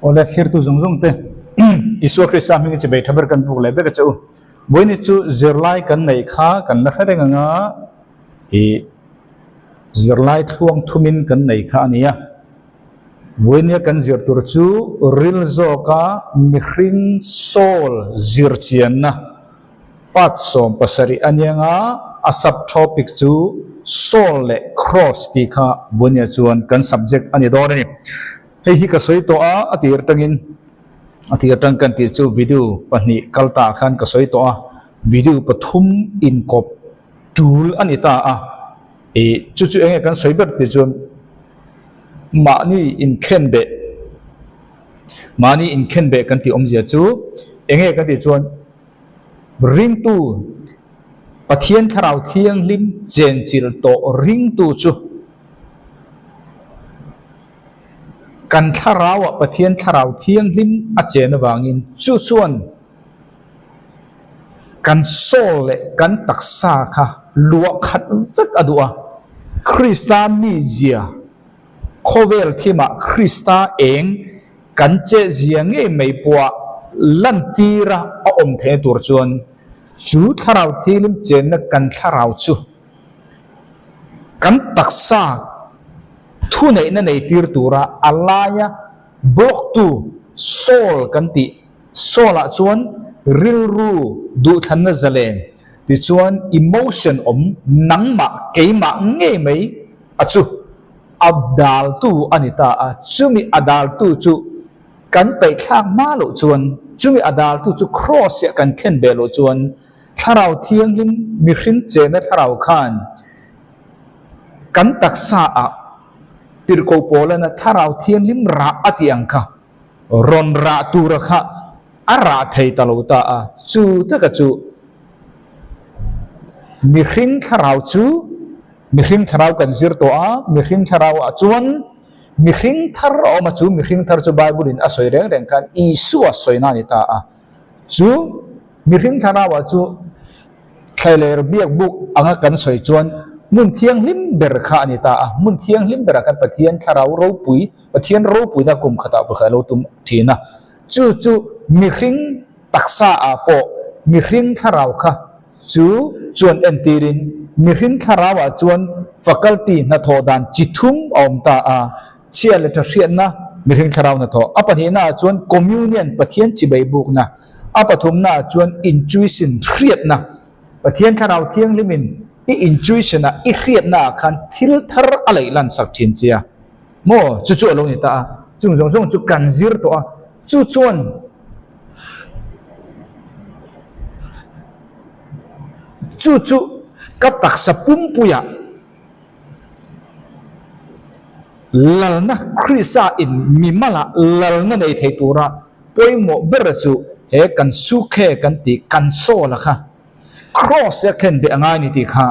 Ola khir tu zung zung te Isu Krista mi che bai thabar kan pu le be ka chu boini chu zirlai kan nei kha kan la khare nga e zirlai thuang thumin kan nei kha ania boini kan zir tur chu ril zo ka mihring sol zir chian na pat som pasari ania nga a subtopic chu sol le cross ti kha boini chuan kan subject ani dor ni hei hi ka soi to a atir tangin atir tang kan ti chu video pani kalta khan ka soi to a video pathum in kop tool anita a e chu chu enge kan soi ber ti chun mani in khen be kan ti omjia chu enge kan ti chuan ring tu pathian tharau thiang lim chen chil to ring tu chu kan tharau a pathian tharau thiang lim a chen awangin chu chuan kan sol le kan taksa kha lua khat vek adua Krista mi zia khovel thima Krista eng kan che zia nge mei puwa lan tira a om the tur chuan chu tharau thilim chen na kan tharau chu kan taksa thu nei na nei tir tura alaya blok tu sol kan ti sola chuan ril ru du than na zalen ti chuan emotion om nangma keima nge mai achu abdal tu anita a chumi adal tu chu kan pe khak ma lo chuan chumi adal tu chu cross ya kan khen be lo chuan tharau thiang lim mi hrin che na tharau khan kan taksa a tirko polana tharau thiang lim ra atiang kha ron ra tu ra kha ara thei talota a chu ta ka chu mi hring tharau chu mi hring tharau kan zir to a mi hring tharau a chuan mi hring thar o ma chu mi hring thar chu bible in a soi reng reng kan isu a soi na ni ta a chu mi hring tharau a chu thailer biak buk anga kan soi chuan mun thiang lim ber kha ani ta a mun thiang lim ber kan pathian tharau ro pui pathian ro pui na kum khata ba khalo tum thina chu chu mi hring taksa a po mi hring tharau kha chu chuan entirin mi hring tharau a chuan faculty na thodan chithum om ta a chia le tha hriat na mi hring tharau na tho apani na chuan communion pathian chi bai buk na apathum na chuan intuition hriat na pathian tharau thiang limin i intuition a i hriat na khan thil thar alai lan sak thin chia mo chu chu lo ni ta chung jong jong chu kan zir to a chu chuan chu chu ka taksa pum puya lalna Krista in mimala lalna nei thei tura poimo ber chu he kan su khe kan ti kan so la kha cross ya khen de angai ni ti kha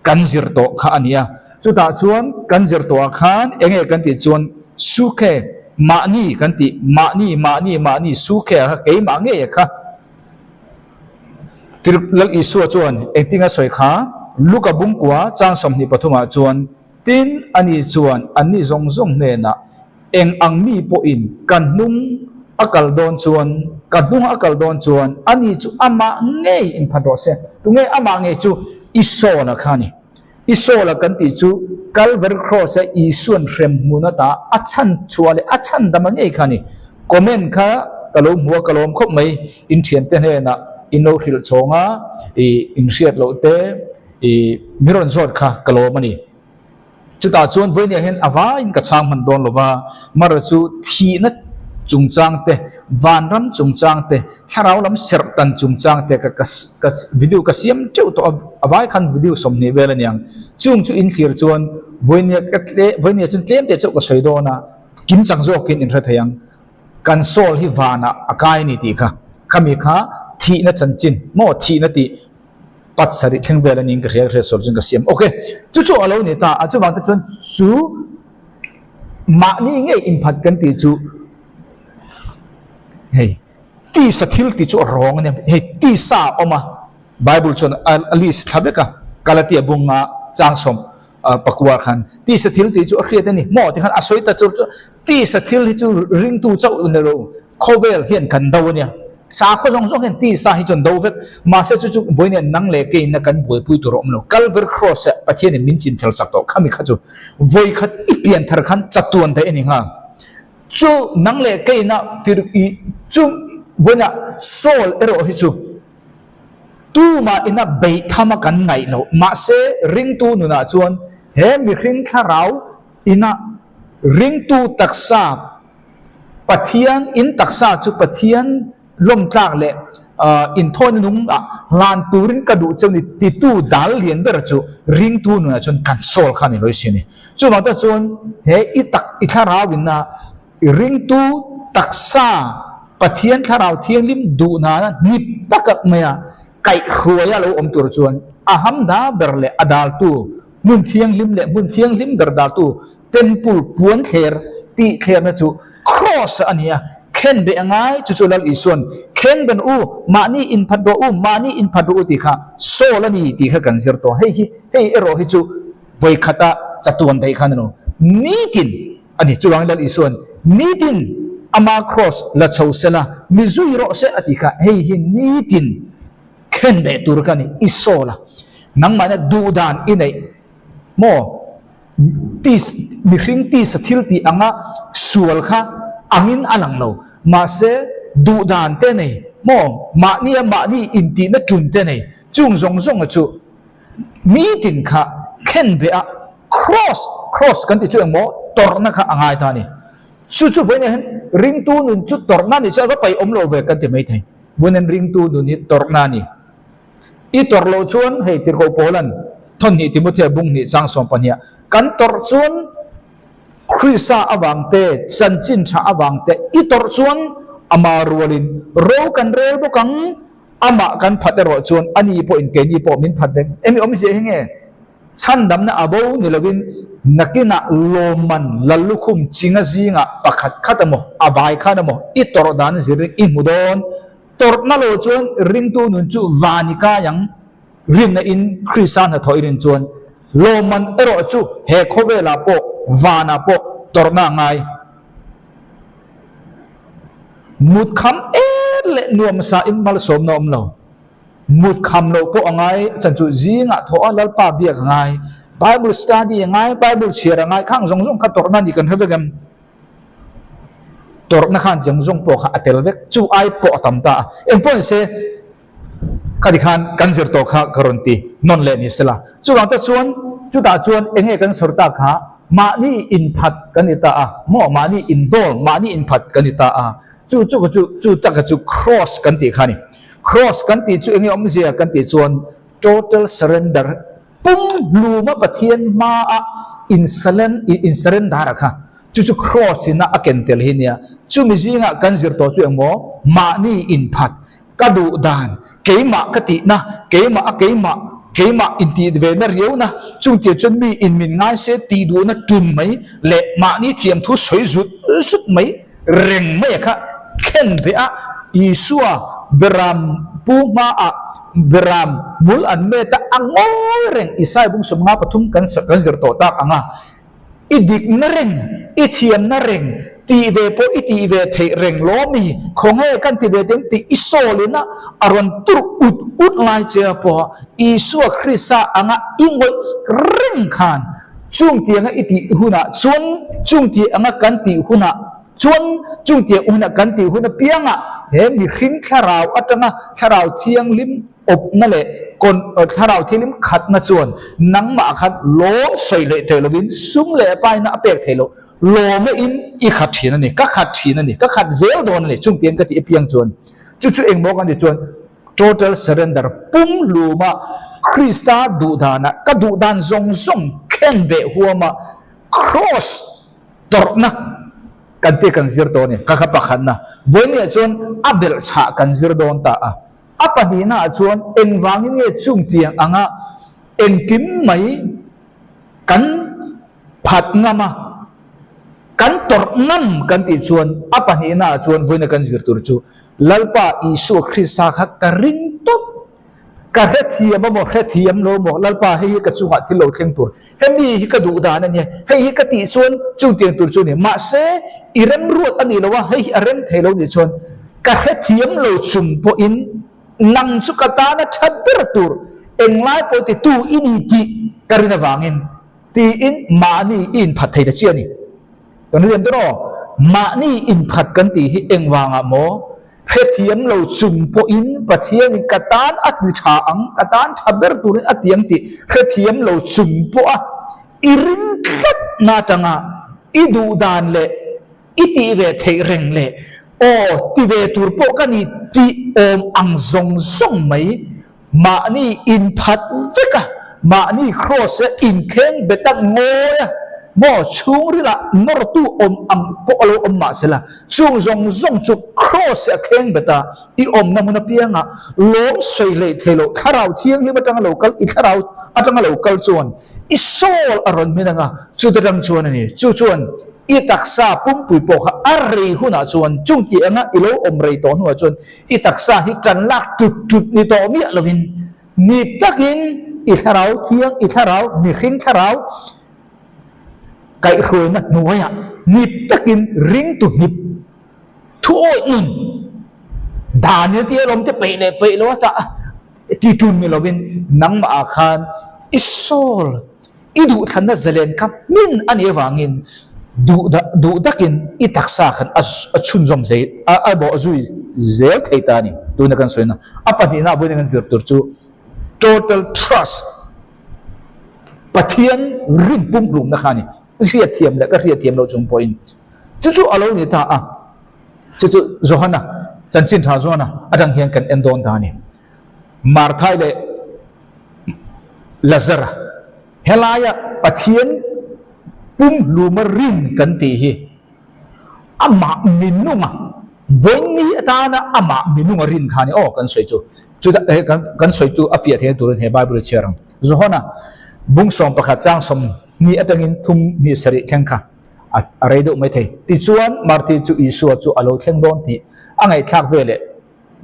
kan zir to kha ania chu ta chuan kan zir to khan enge kan ti chuan su khe ma ni kan ti ma ni su khe ha ke ma nge kha tir lal isu chuan acting a soi kha luka bung kwa chang som ni pathuma chuan tin ani chuan ani zong zong ne na eng ang mi po in kan nung akal don chuan ani chu ama nge in phado se tu nge ama nge chu iso na khani iso la kan ti chu calvary cross e isun rem munata achan chuale achan dam nge khani comment kha kalom huwa kalom khop mai in thian te he na ino hil chonga e insiat lo te e miron zot kha kalom ani chuta chuan boinia hen awa in ka chang man don lova mar chu thi na chung chang te van ram chung chang te tharau lam ser tan chung chang te ka video ka siam cheu to awai khan video som ni vel aniang chung chu in thir chuan boinia chun tlem te cheu ka soi do na kim chang zo kin in thayang kan sol hi vana akai ni ti kha khami kha thi na chanchin mo thi na ti pat sari theng vel aning ka riak re sol jung ka siam okay chu chu alo ni ta a chu wang ta chun chu ma ni nge in phat kan ti chu hey ti sa thil ti chu rong ne hey ti sa oma bible chon alis thabeka kalatia bunga changsom ปักว่าขันตีสถิลที่จู่เครียดนี่หมอที่ขันอาศัยแต่จู่ตีสถิลที่จู่ริงตู้เจ้าอุนเดโรโคเวลเห็นกันดาวเนี่ยสาข้อจงเห็นตีสาหิจนดาวเวกมาเสจู่บอยเนี่ยนังเล็กกินนักกันบอยปุยตัวรมโนกัลเวอร์ครอสปะเทียนมินจินเทลสักตัวข้ามีข้าจู่บอยขัดอีเปียนทาร์ขันจัดตัวนั่นเองฮะจู่นังเล็กกินนะที่จู่บอยเนี่ยโซลเอโรหิจู่ตู้มาอินะเบย์ทำกันไงเรามาเสริงตู้นุนาจวนเฮ้มีริงข้าเราอินะริงตู้ตักษาปะเทียนอินตักษาจู่ปะเทียนลมกลางเละอินทอนนุ่งลานตูรินกระดูกจนติดตู้ดัลเลียนเบอร์จู่ริงตู้นุนาจวนกันโซลขันนี่เลยสินี่จู่มาแต่จวนเฮ้อีข้าเราอินะริงตู้ตักษาปะเทียนข้าเราเทียนลิมดูนานะนิบตักเมียไก่ครัวยาเราอมตัวจวนอาหัมดาเบรเลอดาลตูมุนเทียงลิมเล่มุนเทียงลิมเบรดาลตูเต็มปูปวนเคร์ตีเคร์นะจูครอสอันเนี้ยเข็นเบงไงจู่ๆแล้วอีส่วนเข็นเป็นมานี่อินพัดโดมานี่อินพัดโดตีข้าโซลนี่ตีข้ากันเสียตัวเฮ้ยเอโรฮิจูไว้ขัดจัตุวันใดขันโนนี่ดินอันนี้จู่วางแล้วอีส่วนนี่ดินอามาครอสละชาวเซล่ามิซุยโรเซอติข้าเฮ้ยนี่ดินเข็นเบตุรกันนี่อิโซล่ะนังมันดูดานอินไอโมตีมีคริงตีสถิลตีอ่างสวลค่ะอังินอลังโลมาเสดูดานเต้เนโมมานี่อินตีนัดจุนเต้เนจุงซงจู่มีดินค่ะเข็นเบะcrossกันที่จู่เองโมตอร์นักค่ะอ่างไอตานี่จู่เว้นเห็นริงตูนุนจู่ตอร์นั่นนี่จะก็ไปอมโลเวกันที่ไม่ได้เว้นริงตูนุนนี่ตอร์นั่นนี่อีตอร์โลชวนให้ติโกโปลันทนนี่ติมุเทบุงนี่จังสมปัญญากันตอร์ชวนคริสาอวังเตสันจินชาอวังเตอีตอร์ชวนอามารัวลินโรกันเรลบุกังอามากันพัดรอชวนอันนี้พออินเกนี่พอมินพัดเดงเอ็มอมเสียงเงี้ยฉันดำนะอาบูนิลวินนักกินะโลมันลัลุคุมจิงจิงะปะขัดขัดโมอาบายขัดโมอีตอร์ดานสิริอิมุดอนตอร์นั่นโลชวนริงตูนุนจูวานิกายังริมในอินคริสต์นะทอยรินชวนโลมันเอโรจูเฮโคเวลาโปวานาโปตอร์นาไงมุดคำเลนวมซาอินมาลสมนอมโลมุดคำโลโปไงจันจูจีงะทอลัลปาเบียกไงไบเบิลสตัดดี้ไงไบเบิลเชียร์ไงข้างซงขัดตอร์นั่นอีกันเท่าไหร่กันตอร์นักขันจังซงโปข้าเตลเวกจูไอโปตัมตาเอ็มพอนเซคดีขันกันเสียตัวข้ากรณตีนนเลนิสละจูหลังตะชวนจูตาชวนเองให้กันสุดตาข้ามานี่อินพัดกันนิตาโมมานี่อินโดมานี่อินพัดกันนิตาจูตากจู cross กันตีข้านี่ cross กันตีจูเองให้อมเสียกันตีชวน total surrender ปุ่มลูมาปะเทียนมาin surrender ค่ะจู่ cross นะอาเกนเตลหินเนี่ยจู่มิจิงะกันเสียตัวจู่เองโมมานี่อินพัดกระดูดานเกี่ยมากตินะเกี่ยมอินตีเวนเรียวนะจุงเตียจนมีอินมินง่ายเสียตีดูนะจุนไหมเละมานี่เทียมทุสวยสุดไหมเร่งไหมค่ะเข็นไปอิสัวเบรามปูมาเบรามมุลอันเมตาอังโอเร่งอิสายบุ้งสมงาปทุมกันเสียตัวตากอังอิดิกนเร่งอิเทียมนเร่งตีเวโปอิตีเวเทเร่งล้อมีคงให้กันตีเวเดงตีอิโซลินะอารมณ์ตุอุดลายเจ้าพออิสัวคริสต์อังอิงไว้เร่งขันจุงเตียงอิติหุนะจวนจุงเตียงกันตีหุนะจวนจุงเตียงหุนะกันตีหุนะเปียงเห็นมีขิงข้าราวอัตนะข้าราวเทียงลิมอบนั่นแหละคนข้าราวเทียงลิมขัดนะจวนนังมาขัดล้มใส่เลยเทลวินซุ้มเลยไปนะเปียกเทลโลไม่อินอีขัดทีนั่นนี่ก็ขัดทีนั่นนี่ก็ขัดเซลโดนนี่จุงเตียงก็ที่เปียงจวนจู่ๆเองบอกกันที่จวน total surrender ปุ่มลูมาคริสต์ดูดานะก็ดูดานซงเข็นเบหัวมา cross ตอร์นะกันที่กันเสียตัวนี่ก็ขับขันนะวันนี้จวนอับเบลชากันเสียโดนตาอัปดีน่าจวนเอ็นวางนี่จุงเตียงอ่ะเอ็นกิมไหมกันผัดงามากันตอร์นั่มกันที่ชวนอัปนี้น่าชวนวันนี้กันเสียตัวจูลัลปาอิสุคริสต์ฮักกริงตุบ กระเทียมบอกกระเทียมโลบอกลัลปาให้กระจุกที่เราเทียงตัวเฮมีฮิกระดูดานั่นเนี่ยให้ฮิกระติชวนจุงเตียงตัวชวนเนี่ยมาเสอิรันรัวอันนี้เราว่าให้อิรันเทโลเนี่ยชวนกระเทียมเราจุ่มพออินนังสุกตานะชัดเดอร์ตัวเอ็งไล่พอติตูอินีติการินาวางินตีอินมานีอินผัดไทยเชียนี่ตอนนี้เรียนตัวมานี่อินผัดกันตีให้เอ็งวางอะโมเฮทียมเราจุ่มพออินปะเทียนกตานอัดชาอังกตานชับเบอร์ตัวนี้อัดยังติเฮทียมเราจุ่มพออิริงคัดนาจังอะอิดูดานเละอิติเวทเฮเรงเละโอติเวตูร์พอกันนี่ติอมอังซงซงไหมมานี่อินผัดฟิกะมานี่ครอสอินเข่งเบตังโง่มอชูริละนรตูอมอังปอโลอมมาเสละช่วงจงจุครอสเข่งเบตาอีอมนำมันเปียงะล้มสวยเลยเทโลคาราวเทียงลิบัตังโลกัลอีคาราวอัตังโลกัลจวนอีโซลอรอนมินังะจุดดังจวนนี่จุจวนอีตักษาปุ่มปุยปอกอารีหุนาจวนจุงเกียงะอีโลอมเรยตอนหัวจวนอีตักษาฮิจันลักจุดนี่ต่อมีอะไรวินนี่ตักินอีคาราวเทียงอีคาราวมีขินคาราวไก่เคยนักหน่วยอ่ะนิบตะกินริงตุนิบทุกนุนด่านเนี่ยที่เราจะไปเลยไปแล้วว่าจะที่จุนมีเราเป็นนังมาอาคารอิสโซลอิดูทันนัซเลนครับมินอันนี้วางินดูตะกินอิตักษาขันชุนจอมเสียบอกจุยเซลไทตานี่ดูนักการสวยนะอัปนี้นะบุญนักการฟิลตัวจู total trust ปะเทียนริมปุ่มหลุมนะคะนี่เรียเทียมแล้วก็เรียเทียมเราจงพอยน์จู่ๆอะไรนี่ท่าอ่ะจู่ๆโจฮันนะจันจินท่าโจฮันนะอาจารย์เฮียนกันเอ็นโดนท่านี่มาร์ทายเลยลาซาระเฮลายะปะเทียนปุ่มหลุมริมกันตีฮีอามามินุงะวันนี้ตานะอามามินุงริมขานี่โอ้กันสวยจู่กันสวยจู่อฟิยาเทียนตัวนี้บาบิลเชียรังโจฮันนะบุ้งสมประคัตจ้างสมนี่อัตงินทุ่มนี่สริแข่งขันอะไรดูไม่ได้ที่ชวนมาร์ติจูอิสัวจูอโลเข่งโดนที่อังไงทักเวลเลย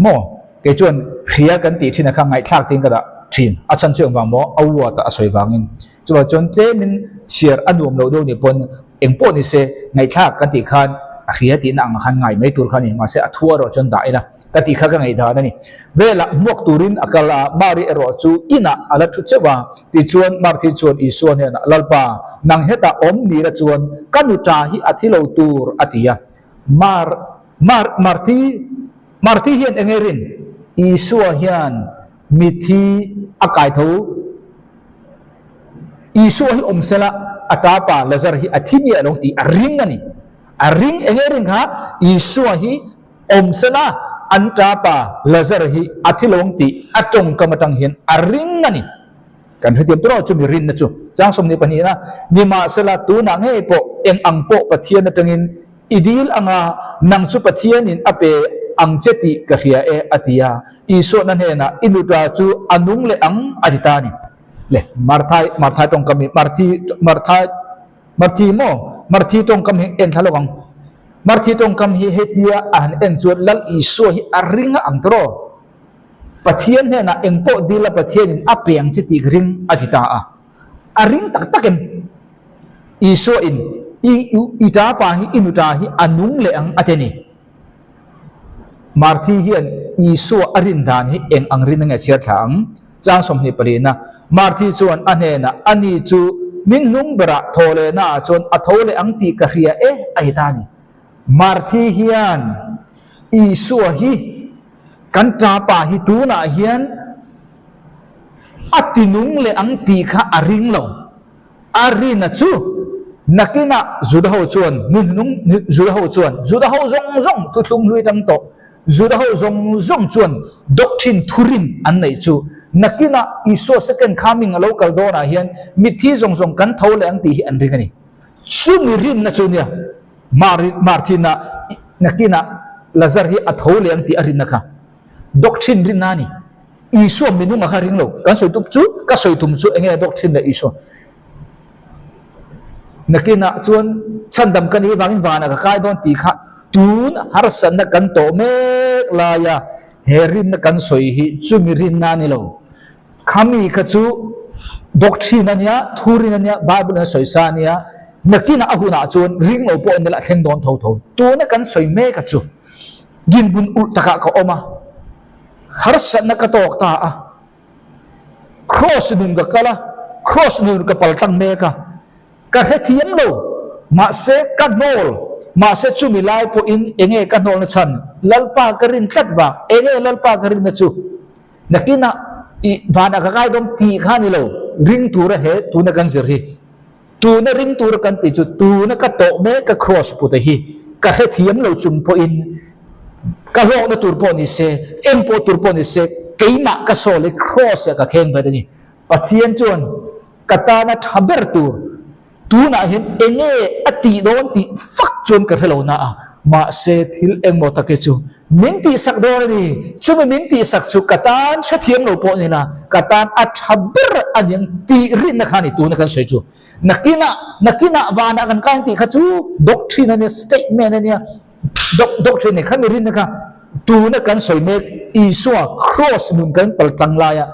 โม่เกจวนเขียกันตีที่นักไงทักทิ้งกันละทีนอาจารย์ช่วยบางโม่เอาวัวตาสวยวางินจวนจนเต้มินเชียร์อันรวมเราดูนี่ปนเอ็งปนนี่เสไงทักกันตีขันเขียตีนังขันไงไม่ตัวขันนี่มาเสอทัวร์จนได้นะกันตีขันกันไงได้นี่เวลาหมวกตูรินอักลาบาริเอโรจูอินะอะไรทุกเจ้าว่าที่ชวนมาร์ติชวนอิสัวเนี่ยลัลปานังเฮตาอมนี่ละชวนกันอุจาฮิอธิโลตูร์อธิยามาร์ติเฮียนเองรินอิสัวเฮียนมิธีอากาศทูอิสัวฮิอมเซละอัตาปาเลเซอร์ฮิอธิมีอลงตีอริงนั่นนี่อริงเองรินค่ะอิสัวฮิอมเซละอันตราปาเลเซอร์ฮีอธิลงตีอัจงกรรมตังเห็นอริงนั่นนี่กันให้เตรียมตัวจุมีรินนะจูจางสมนิปนีนะนิมาสละตูนังให้ปอเอ็งอังปอปะเทียนตังเห็นอีดีลอังานังสุปะเทียนินอเปอังเจติกะเฮียเออติยาอีโซนั่นเห็นะอินุตราจูอนุงเลอังอธิตานี่เลยมาร์ทายตรงกำมิมาร์ทีโมมาร์ทีตรงกำมิเอ็นทะลวังมาร์ทีตรงคำฮิเฮติยาอันเอ็นจวนลัลอิสุฮิอาริงอังตรอปะเทียนเนี่ยนะเอ็งโปดีละปะเทียนอัปยังจิติกริงอธิตาอาริงตักตักเอ็มอิสุอินอิจาปาฮิอินุตาฮิอนุงเลอังอเทนีมาร์ทีเฮียนอิสุอารินดานฮิเอ็งอังรินงเชียร์ถังจางสมนิปรีนะมาร์ทีจวนอันเนนะอันนี้จูมินนุงบระโทเลนะจวนอัทโทเลอังตีกะเฮียเออธิตานีมาร์ทีเฮียนอิสัวฮีกันจาปาฮิตูนาเฮียนอัตินุงเลอังตีข้าอาริงลงอารินัจูนักกินะจุดหัวชวนนุนุงจุดหัวชวนจุดหัวจงตุลุงลุยตั้งโตจุดหัวจงชวนด็อกชินทุรินอันไหนจูนักกินะอิสัวสกันคามิงโลกัลโดนาเฮียนมิทีจงกันเท่าเลอังตีอันริงนี่ซูมิรินนะจูเนี่ยมาร์ตินานักกินะลาซาร์ฮีอัทโฮเลอังตีอารินนะคะด็อกชินรินนานี่อิสัวมินุงอาริงโลกันสวยตุกจูกันสวยตุมจูเองด็อกชินเลยอิสัวนักกินะชวนฉันดำกันที่วางินวานะก็ใครโดนตีข้าตูนฮาร์สันนักกันโตเมกลายาเฮรินนักกันสวยฮีจูมิรินนานี่โล kami kacu doctrine ania thurin ania Bible na soisa nia nakina ahuna chuan ring lo po nela thleng don tho tho tu na kan soi me kachu gin bun ul taka ka oma har san na ka tok ta a cross nun ga kala cross nun ka paltang me ka hethiam lo ma se ka nol ma se chu milai po in enge ka nol na chan lalpa karin tat ba enge lalpa karin na chu nakina i vana ka kai dom ti khani lo ring tu ra he tu na kan zir hi tu na ring tu ra kan ti chu tu na ka to me ka cross pu te hi ka hethiam lo chum po in ka lo na tur po ni se em po tur po ni se keima ka so le cross ka kheng ba ni pathian chuan kata na thaber tur tu na hin enge ati don ti fak chun ka hello na a ma se thil eng mo ta ke chu min ti sak do ni chu min ti sak chu katan tha thiam lo po ni na katan a thaber anyang ti rin na khani tu na kan sei chu nakina wana kan kan ti kha chu doctrine ni statement ni doctrine ni khan rin na ka tu na kan soi me isua cross nun kan pal tang la ya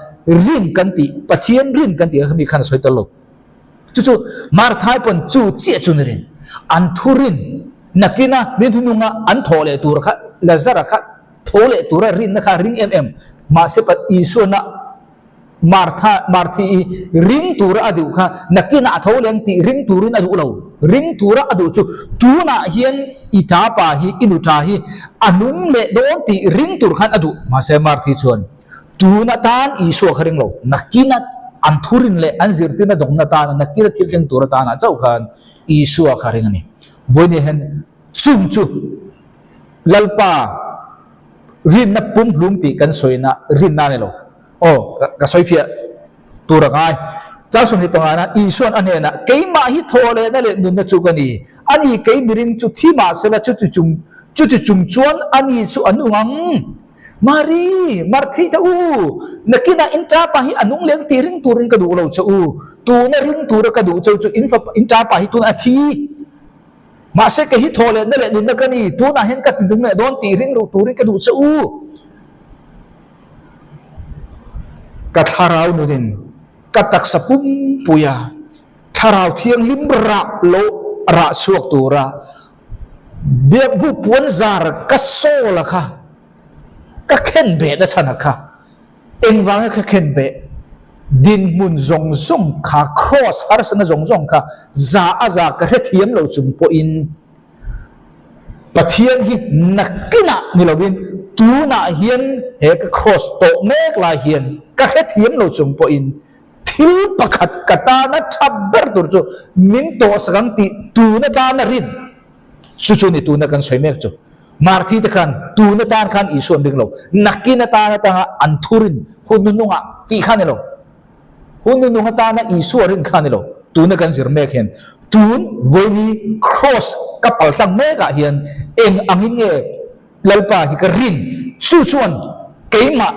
rin kan ti pathian rin kan ti khami khan soi talo chu mar thai pon chu che chun rin an thurin nakina rin hununga an thole tur kha lazara kha thole tura rin na kha ring ma se pat isu na marthi ring tura adu kha nakina atholeng ti ring turin adu lo ring tura adu chu tuna hian ita pa hi inuta hi anung le don ti ring tur khan adu ma se marthi chuan tuna tan isu kharing lo nakina an thurin le an zirtina dongna ta nakira thilcheng tura ta na chau khan isu kharing ani voini hen chung chu lalpa rin na pum lum ti kan soina rin na ne lo o ka soi fia tura kai cha sun hi pangana isuan ane na keima hi thole na le nun na chu kani ani kei miring chu thi ma sela chu ti chung chuan ani chu anungang mari marthi ta u nakina inta pa hi anung leng ti ring turin ka du lo chu tu na ring tur ka du chu inta pa hi tu na thi ma se ke hi thole na le nun na kani tu na hen ka ti dung na don ti ring ru turin ka du chu ka tharau nunin ka tak sapum puya tharau thiang lim ra lo ra suak tura biak bu puan zar ka so la kha ka khen be da sana kha engwang ka khen be din mun zong zong kha cross har sana zong zong kha za aza ka he thiam lo chum po in pathian hi nakina nilawin tuna hian he ka cross to mek la hian ka he thiam lo chum po in thil pakhat kata na thabber tur chu min to sakang ti tuna ta na rin chu ni tuna kan soi mek chu marthi ta khan tuna tan khan isuam ding lo nakina ta na ta an thurin hunununga ti khan lo hunununga ta na isu rin khan lo tuna kan zir mek hen tun voini cross ka pal sang meka hian eng angin nge lalpa hi ka rin chu chuan keima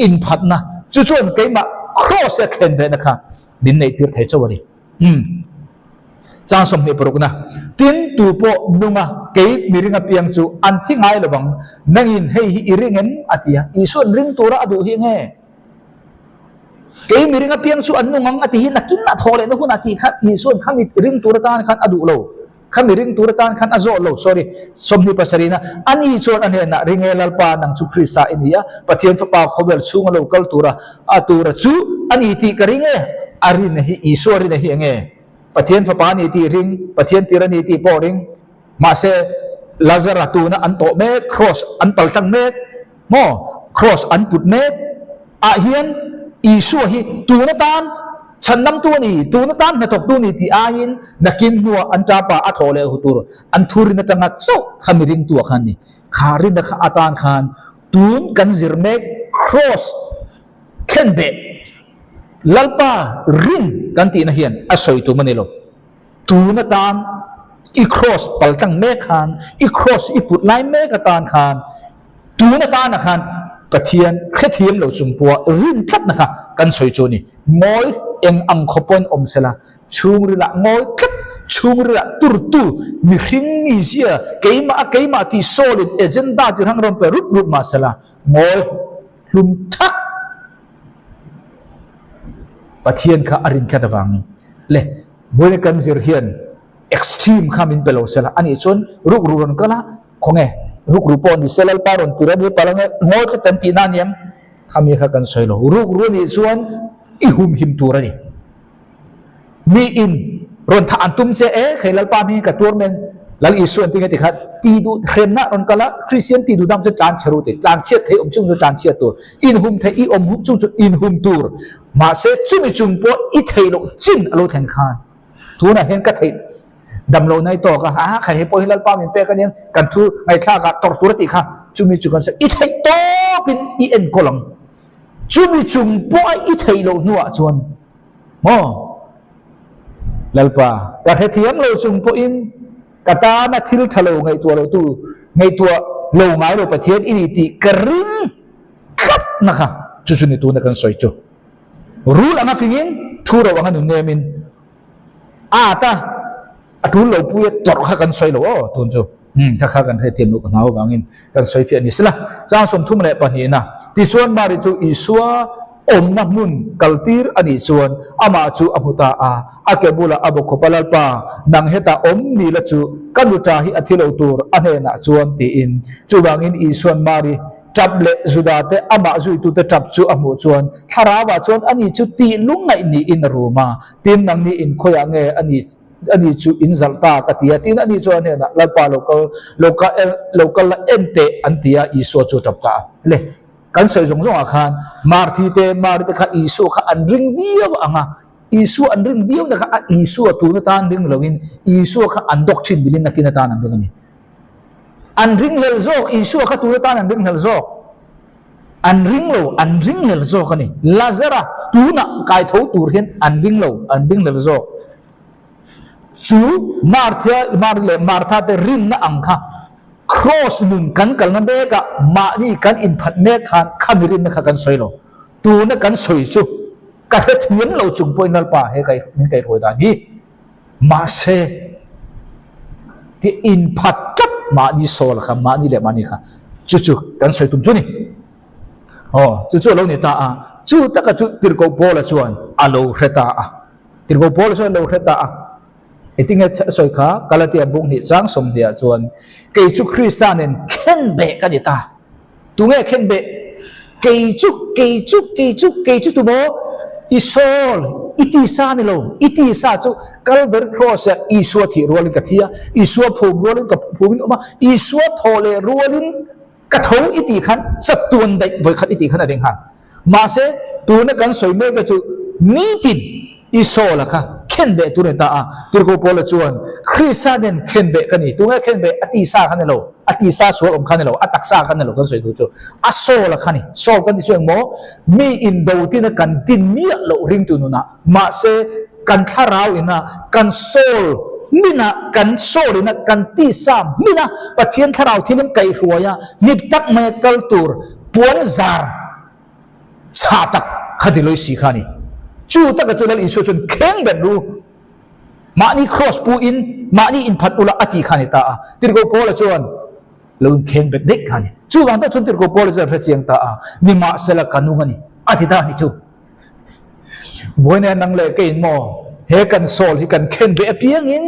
in phatna chu chuan keima cross a khen be na kha min nei tir thai chawani cha som ni poruk na tin tu po nunga ke miringa piang chu an thingai lawang nangin hei hi iringen atia isun ring tura adu hi nge ke miringa piang chu an nungang ati hi nakin na thole na hun ati khat isun khami ring tura tan khan adu lo khami ring tura tan khan azo lo sorry somni pasarina ani chon an he na ringe lalpa nang chu krista inia pathian fa pa khobel chunga lo kal tura atura chu ani ti karinge ari na hi isori na hi nge pathian fa pa ni ti ring pathian tirani ti po ring ma se lazara tu na an to me cross an pal sang me mo cross an put me a hian isu hi tu na tan channam tu ni tu na tan na tok tu ni ti ain nakin nuwa an ta pa a thole hutur an thuri na tanga chau khamiring tu khan ni kharin na kha atan khan tun kan zir me cross ken be lalpa ring kan ti na hian asoi tu manilo tu na tan i cross paltang me khan i cross i put lai me ka tan khan tu na tan na khan pathian khethiam lo chumpua rin that na kha kan soi chu ni moi eng ang khopon om sela chung ri la moi khat chung ri la tur tu mi hring ni sia keima ti solid agenda chi hang rom pe rut ma sela moi lum thak pathian kha arin kha dawang le boy kan zir hian extreme khamin pelo sela ani chon ruk ruron kala khonge ruk rupon di selal paron tirani palange ngol kha tan tinaniam khami kha kan soilo ruk runi chuan i hum him turani mi in ron tha antum che e khailal pa mi ka turmen lal isuan tinga tikha ti du khremna ron kala christian ti du dam chu tan charu te tan chet thei chung chu tan chet tur in hum thei i om hum chung chu in hum tur ma se chumi chung po i thei lo chin alo then khan tu na hen ka thei dam lo nai to ka ha khai he po hilal pa min pe ka nen kan thu ngai thla ka tor tur ti kha chumi chu kan se i thei to pin i en kolang chumi chung po i thei lo nuwa chuan mo lalpa ka he thiam lo chung po in kata na thil thalo ngai tua lo tu ngai tua lo ngai lo pathian ini ti kering kap na kha chu chu ni tu na kan soi chu rul anga fingin thu ro anga nu nemin ta atul lo pu tor kha kan soi lo tun chu kha kan he thiam lo kan hau wangin kan soi fi ani sila cha som thum le pa ni na ti chuan mari chu isua om na mun kaltir ani chuan ama chu amuta akebula aboko palalpa nang heta om ni la chu kanuta hi athilo tur ane na chuan ti in chuwangin isuan mari chable zudate ama zui tu te chap chu amu chuan tharawa chuan ani chu ti lungai ni in ruma tin nang ni in khoya nge ani chu in zalta katia tin ani chuan ne na lalpa local ente antia iso chu chapka le kan soi zong zong akhan marti te kha isu kha andring viaw anga isu andring viaw na kha isu tu na tan ding login isu kha andok chin bilin na kinatan ang ding ni andring lel zok isu kha tu na tan andring lel zok andring lel zok ani lazara tu na kai tho tur hian andring lel zok chu martha te rin na angkha cross nun kan kal na be ka ma ni kan in phat me khan khamirin na kha kan soilo tu na kan soi chu ka he thiam lo chung poinal pa he kai min kai roi da ni ma se ti in phat kat ma ni sol kha ma ni le ma ni kha chu kan soi tum chu ni chu lo ni ta chu ta ka chu tir ko bola chuan alo hreta tir ko bola chuan lo hreta itinga soi kha kalatia bung hi chang som dia chuan ke chu christianen khen be ka ni ta tu nge khen be ke chu tu bo isol itisa ni lo itisa chu calvary cross isu thi rolin ka thia isu phu rolin ka phubin ma isu thole rolin ka tho iti khan sat tuan dai voi khat iti khan adeng han ma se tu na kan soi me ka chu ni tin isol ka khen be tu ne ta tir ko pola chuan christian khen be kani tu nga khen be ati sa khan lo ati sa so om khan lo atak sa khan lo kan soi tu chu aso la khani so kan ti chuan mo mi in do ti na kan tin mi lo ring tu nu na ma se kan tharau ina kan sol mina kan sol ina kan ti sa mina pathian tharau thilim kai huaya nip tak me kal tur puan zar sa tak khadiloi si khani chu ta ka chulal isu chun kheng ben ru mani cross pu in mani in phat ula ati khani ta tirgo pola chuan lo kheng bet dek khani chu wang ta chun tirgo pola ja chiang ta ni ma sela kanu ngani ati ta ni chu voine nang le ke mo he kan sol hi kan khen be piang in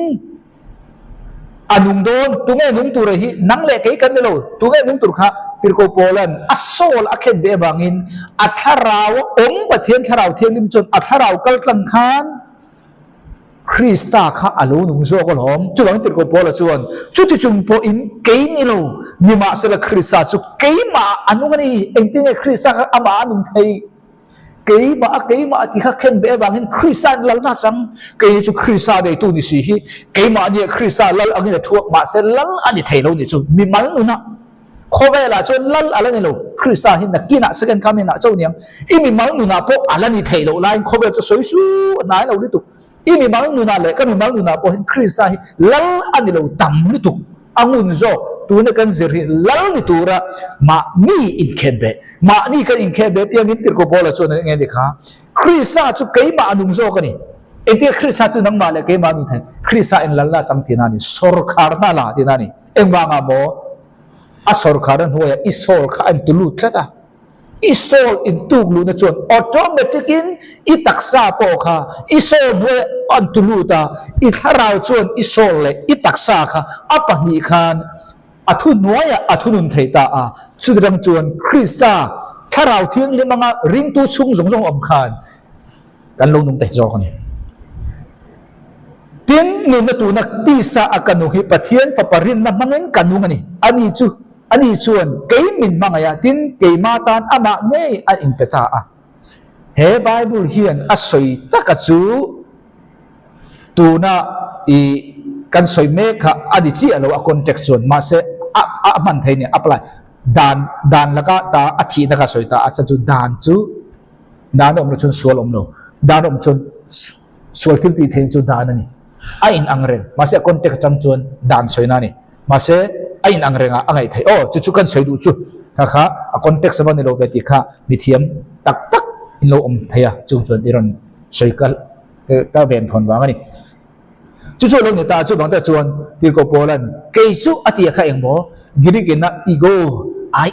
anung don tu nge nung tu re hi nang le ke kan lo tu nge nung tu kha tirko polan asol akhen be bangin atharau om pathian tharau thelim chon atharau kal tlang khan krista kha alo nung zo ko lom chuwang tirko pola chuan chuti chung po in ke ni lo ni ma sela krista chu ke ma anungani engting krista kha ama anung thei ke ma ti kha khen be bangin krista lal na chang ke chu krista de tu ni si hi ke ma ni krista lal angin thuak ma se lal ani thei lo ni chu mi mal nu na khobe la chon lal ala ni lo krista hin na kina second coming na chau niam imi mal nu na po ala ni thei lo lain khobe chu soi su nai lo ni tu imi mal nu na le ka mi mal nu na po hin krista hi lal ani lo tam ni tu angun zo tu na kan zir hi lal ni tu ra ma ni in khenbe ma ni kan in khenbe piang in tir ko bola chon nge de kha krista chu kai ma anung zo ka ni ete krista chu nang ma le kai ma nu thai krista in lal la chang tina ni sor khar na la tina ni engwa ma mo asor kharan hoya isol kha an tulu tlata isol in tuglu na chuan automatic in itaksa po kha isol bue antuluta itharau chuan isol le itaksa kha apani khan athu noya athunun theita a chudram chuan Krista tharau thiang le manga ring tu chung zong zong om khan kan lo nung te jo kan tin nu na tu nak ti sa akanu hi pathian fa parin na mangeng kanung ani ani chuan ke min mangaya tin ke matan ama nei a impeta a he bible hian a soi taka chu tu na i kan soi me kha adi chi alo a context chuan ma se a man thei ne apply dan laka ta a thi na ka soi ta a chu dan om lo chun sual om lo dan om chun sual til ti thei chu dan ani a in angren ma se context chang chuan dan soi na ni ma se ain ang renga angai thai chu kan soi du chu kha a context ba ni lo beti kha mithiam tak in lo om thaya chung chuan iron soikal ka ven thon wa ngani chu lo ni ta chu bang ta chuan tir ko polan ke su atia kha engmo giri gena ego I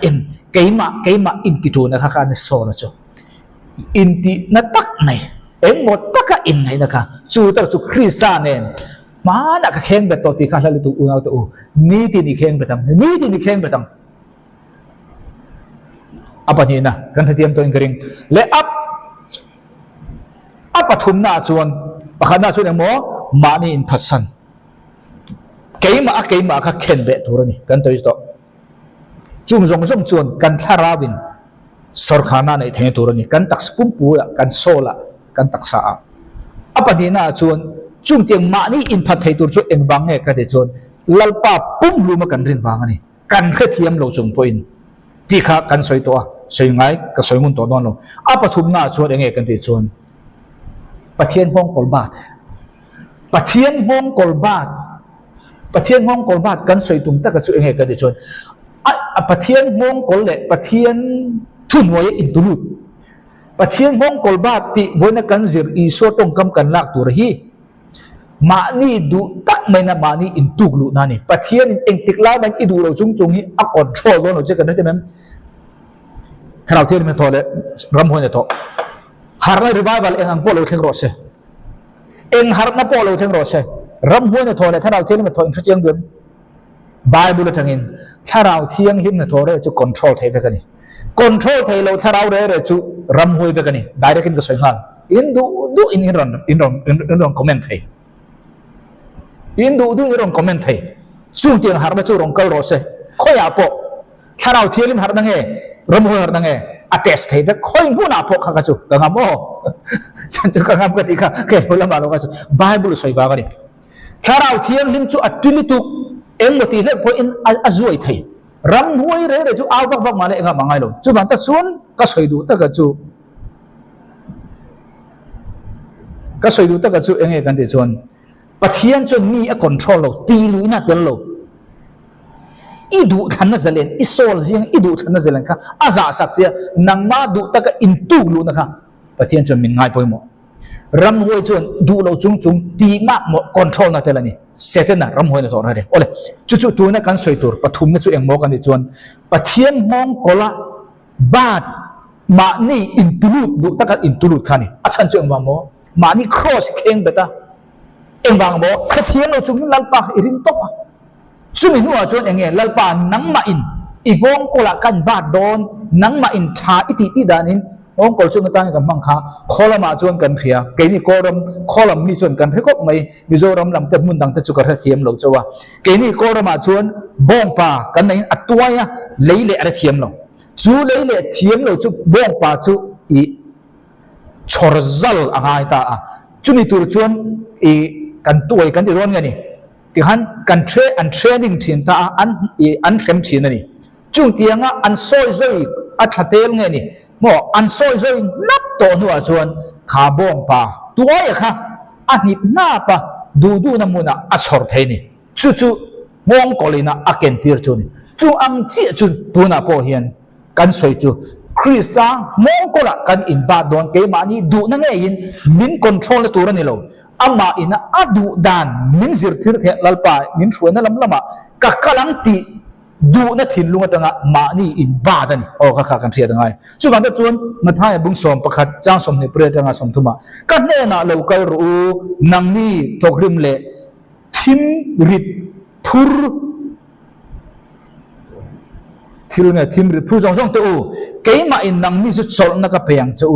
am keima in ki tu na kha na so na chu in ti na tak nai engmo taka in nai na kha chu ta chu Krista nen mana ka kheng bet to ti kha lalu tu unau tu ni ti ni kheng betang apa ni na kan hatiam to ingring le up athum na chuan pakhana chu emo mani in phasan keima ka khen be turani kan to isto chung zong chuan kan tharawin sorkhana nei the turani kan tak spum pu kan sola kan tak sa apa ni na chuan chung tiang ma ni in phat thei tur chu eng wang nge ka de chon lalpa pum lu ma kan rin wang ani kan khe thiam lo chung point ti kha kan soi to soi ngai ka soi mun to don lo apa thum na chu enge kan ti chon pathian hong kolbat kan soi tum ta ka chu enge ka de chon a pathian hong kol le pathian thun wa in tulut pathian hong kolbat ti voina kan zir I so tong kam kan lak tur hi mani du tak mai na mani in tuglu na ni pathian eng tikla ban idu lo chung hi a control lo no che kan te mem tharau thian me thole ram hoine to harna revival eng ang polo theng ro se eng harna polo theng ro se ram hoine thole tharau thian me thoin khacheng dun bible thangin tharau thiang him na thore chu control thei be kani control thei lo tharau re chu ram hoi be kani direct in ka soi hal in du in ron comment thei in du iron comment thei chung tiang har ba chu rong kal ro se khoya po tharau thielim har nange ram ho har nange attest thei ve khoi hu na po kha ka chu ka ngamo chan chu ka ngam ka ti kha ke hola ma lo ka chu bible soi ba ga ni tharau thiam lim chu atili tu eng moti le po in azoi thei ram huai re chu aw vak ma le nga mangai lo chu ban ta chun ka soi du ta ka chu enge kan ti chon pathian chon mi a control lo ti lu ina tel lo idu thanna zalen isol jing idu thanna zalen kha aza sak chia nangma du taka intu lu na kha pathian chon min ngai poimo ram hoi chon du lo chung ti ma mo control na telani setena ram hoi na to re ole chu tu na kan soi tur pathum na chu eng mo kan ni chon pathian mong kola bat ma ni intulut du taka intulut khani achan chu eng mo ma ni cross kheng beta eng wang mo khathiam lo chung lalpa iring top sumi nuwa chon enge lalpa nangma in igong kola kan ba don nangma in tha iti danin ong kol chung ta ka mangkha kholama chon kan phia keini koram kholam ni chon kan phekop mai mizoram lam te mun dang te chu ka thiam lo chowa keini korama chon bongpa kan nei atwaya leile ara thiam lo chu leile thiam lo chu bongpa chu I chorzal angai ta chumi tur chon I kan tuai kan ti ron ngani ti han kan training thin ta an khem thin ani chung tianga an soi zoi a thatel ngani mo an soi zoi nap to nuwa chuan kha bong pa tuai kha a nip na pa du na muna a chhor theini chu mong kolina a ken tir chuni chu ang chi chu tu na po hian kan soi chu Krista mong kola kan in ba don ke mani du na nge in min control na turani lo ama ina adu dan min zir thir the lalpa min thruana lam lama ka kalang ti du na thin lunga tanga ma ni in ba da ni o kha kan thia dangai chu bang da chuan ma thai bung som pakhat chang som ni pre tanga som thuma kan ne na local ru nang ni thokrim le thim rit thur thil nge thim rit thu jong jong te u ke ma in nang ni chu chol na ka peyang chu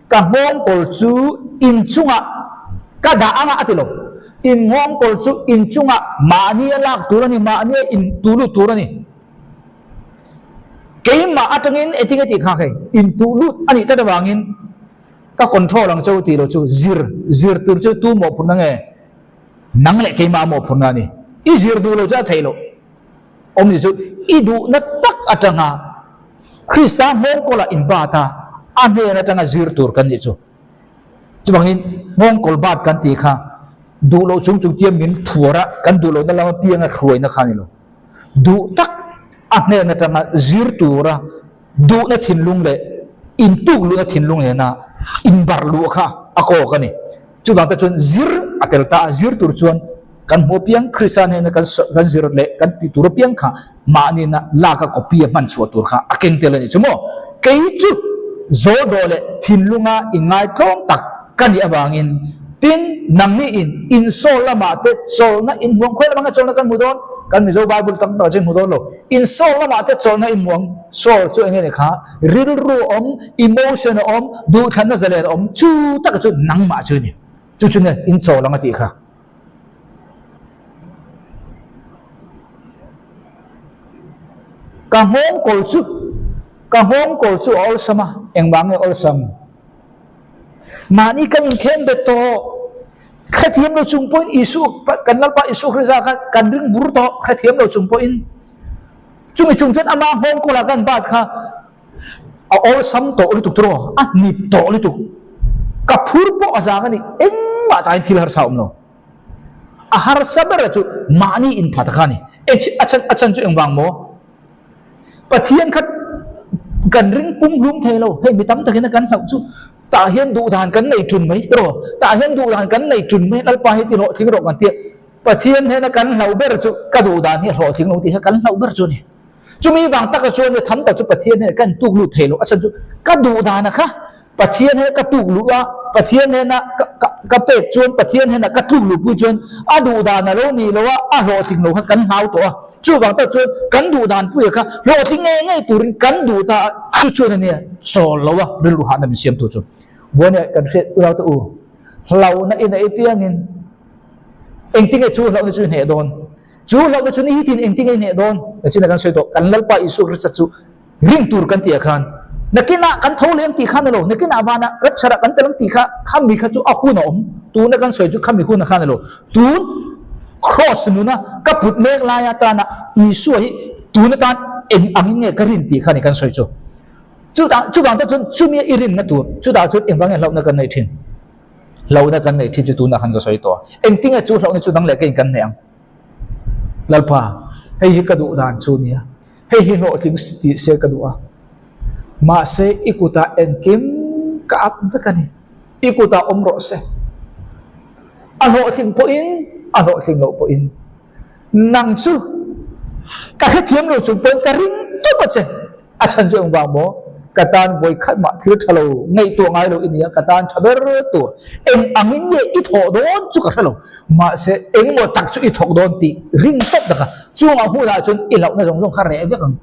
ka hong kol chu in chunga ka da anga atilo in hong kol chu in chunga ma ni lak turani ma ni in tulu turani ke ma atangin eting eti kha khai in tulu ani ta da wangin ka control ang chau ti lo chu zir tur chu tu mo phun nge nang le ke ma mo phun na ni I zir du lo cha thai lo om ni chu I du na tak atanga Krista hong kola in ba ta an he na tanga zir tur kan ni chu bangin hong kol bat kan ti kha du lo chung tiam min phuara kan du lo na lama pianga khroi na khani lo du tak a ne na tanga zir tura du na thin lung le in tu lu na thin lung le na in bar lu kha ako ka ni chu bang ta chun zir atel ta zir tur chuan kan mo piang Christian he na kan zir le kan ti tur piang kha ma ni na la ka copy man chu tur kha akeng tel ni chumo kei chu zo do le thin lunga ingai thong tak kan ni awangin tin nang ni in sol lama te sol na in huang khoi lama chol na kan mudon kan mi zo bible tam ta chen mudon lo in sol lama te chol na in huang sol chu enge ne kha ril ru om emotion om du than na zale om chu tak chu nang ma chu ni chu ne in chol lama ti kha ka hong kol chu all sama eng bang e all sam mani kan in khen beto khathiam lo chung point isu kan nal pa isu khriza kha kan ring bur to khathiam lo chung point chumi chung chen ama hong ko la kan bat kha all sam to li tu tro a ni to li tu ka phur po aza ka ni eng ma ta thil har saum no a har sabar chu mani in phat kha ni achan chu eng wang mo pathian khat kan ring pung lum thelo he mi tam ta kena kan hau chu ta hian du dhan kan nei trun mai tro ta hian du dhan kan nei trun mai lal pa he ti ro thing ro kan ti pathian he na kan hlau ber chu ka du dhan hi ro thing no ti kan hlau ber chu ni chu mi wang ta ka chu ne tham ta chu pathian he kan tu lu thelo achan chu ka du dhan kha pathian he ka tu lu a pathian he na ka pe chuan pathian he na ka tu lu pu chuan a du dhan lo ni lo a ro thing no kan hau to chu wang ta chu kan du dan pu kha lo thing nge turin kan du ta chu ne so lo wa bil ru han na siam tu chu bone kan khet u to u lau na in ai piangin eng ting chu lau na chu ne don chu lau na chu ni tin eng ting ne don achina kan soi to kan lal pa isu ri chu ring tur kan ti khan nakina kan thol leng ti khan lo nakina wana rap chara kan telang ti kha kham mi kha chu a khu na om tu na kan soi chu kham mi khu na khan lo tu cross nu na ka put mek la ya ta na isu hi tu na kan eng angin nge ka rin ti khan kan soi chu chu bang ta chu mi irin na tur chu da chu eng bang lau na kan nei thin lau na kan nei thi chu tu na khan ka soi to eng tinga chu lau na chu dang le ke kan neang lalpa hei hi ka du dan chu nia hei hi no ting ti se ka du a ma se ikuta engkim ka ap ta kan ikuta omro se ano thing po in ano thing no po in nang chu ka thiam lo chu po ka ring to pa che a chan chu ba mo katan voi khat ma thil thalo ngai to ngai lo inia katan thaber to eng angin ye I tho don chu ka thalo ma se eng mo tak chu I thok don ti ring top da ka chu nga hu la chun I lau na jong jong kha re ve kang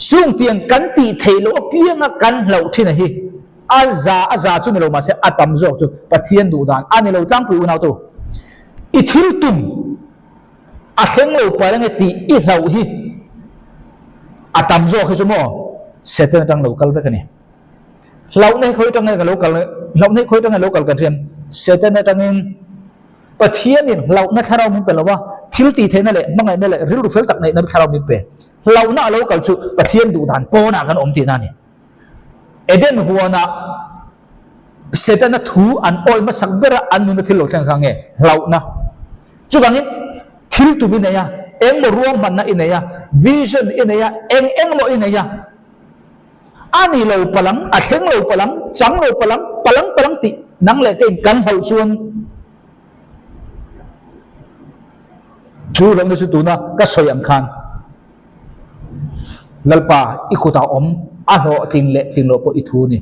chung tiang kan ti thelo pianga kan lau thina hi aza chu ne lo ma se atam zo chu pathian du dan ani lo tang pu na to I thil tum a kheng lo pa lang ti I lau hi atam zo khi chu mo setan tang local ve kani lau nei khoi tang nei local lau nei khoi tang local kan thiam setan tang in pathian in lau na tharau min pe lawa thil ti theina le mangai ne le ril fel tak nei na tharau min pe lau na local chu pathian du dan po na kan om ti na ni eden huana setan thu an oi ma sakbera an nu thil lo thang khange lau na chu bangin thil tu bi ne ya eng mo ruam man na ine ya vision ine ya eng mo ine ya ani lo palang a theng lo palang chang lo palang ti nang le ke kan hau chuan chu lo na chu tu na ka soi am khan lalpa ikuta ano ting lo po itu ni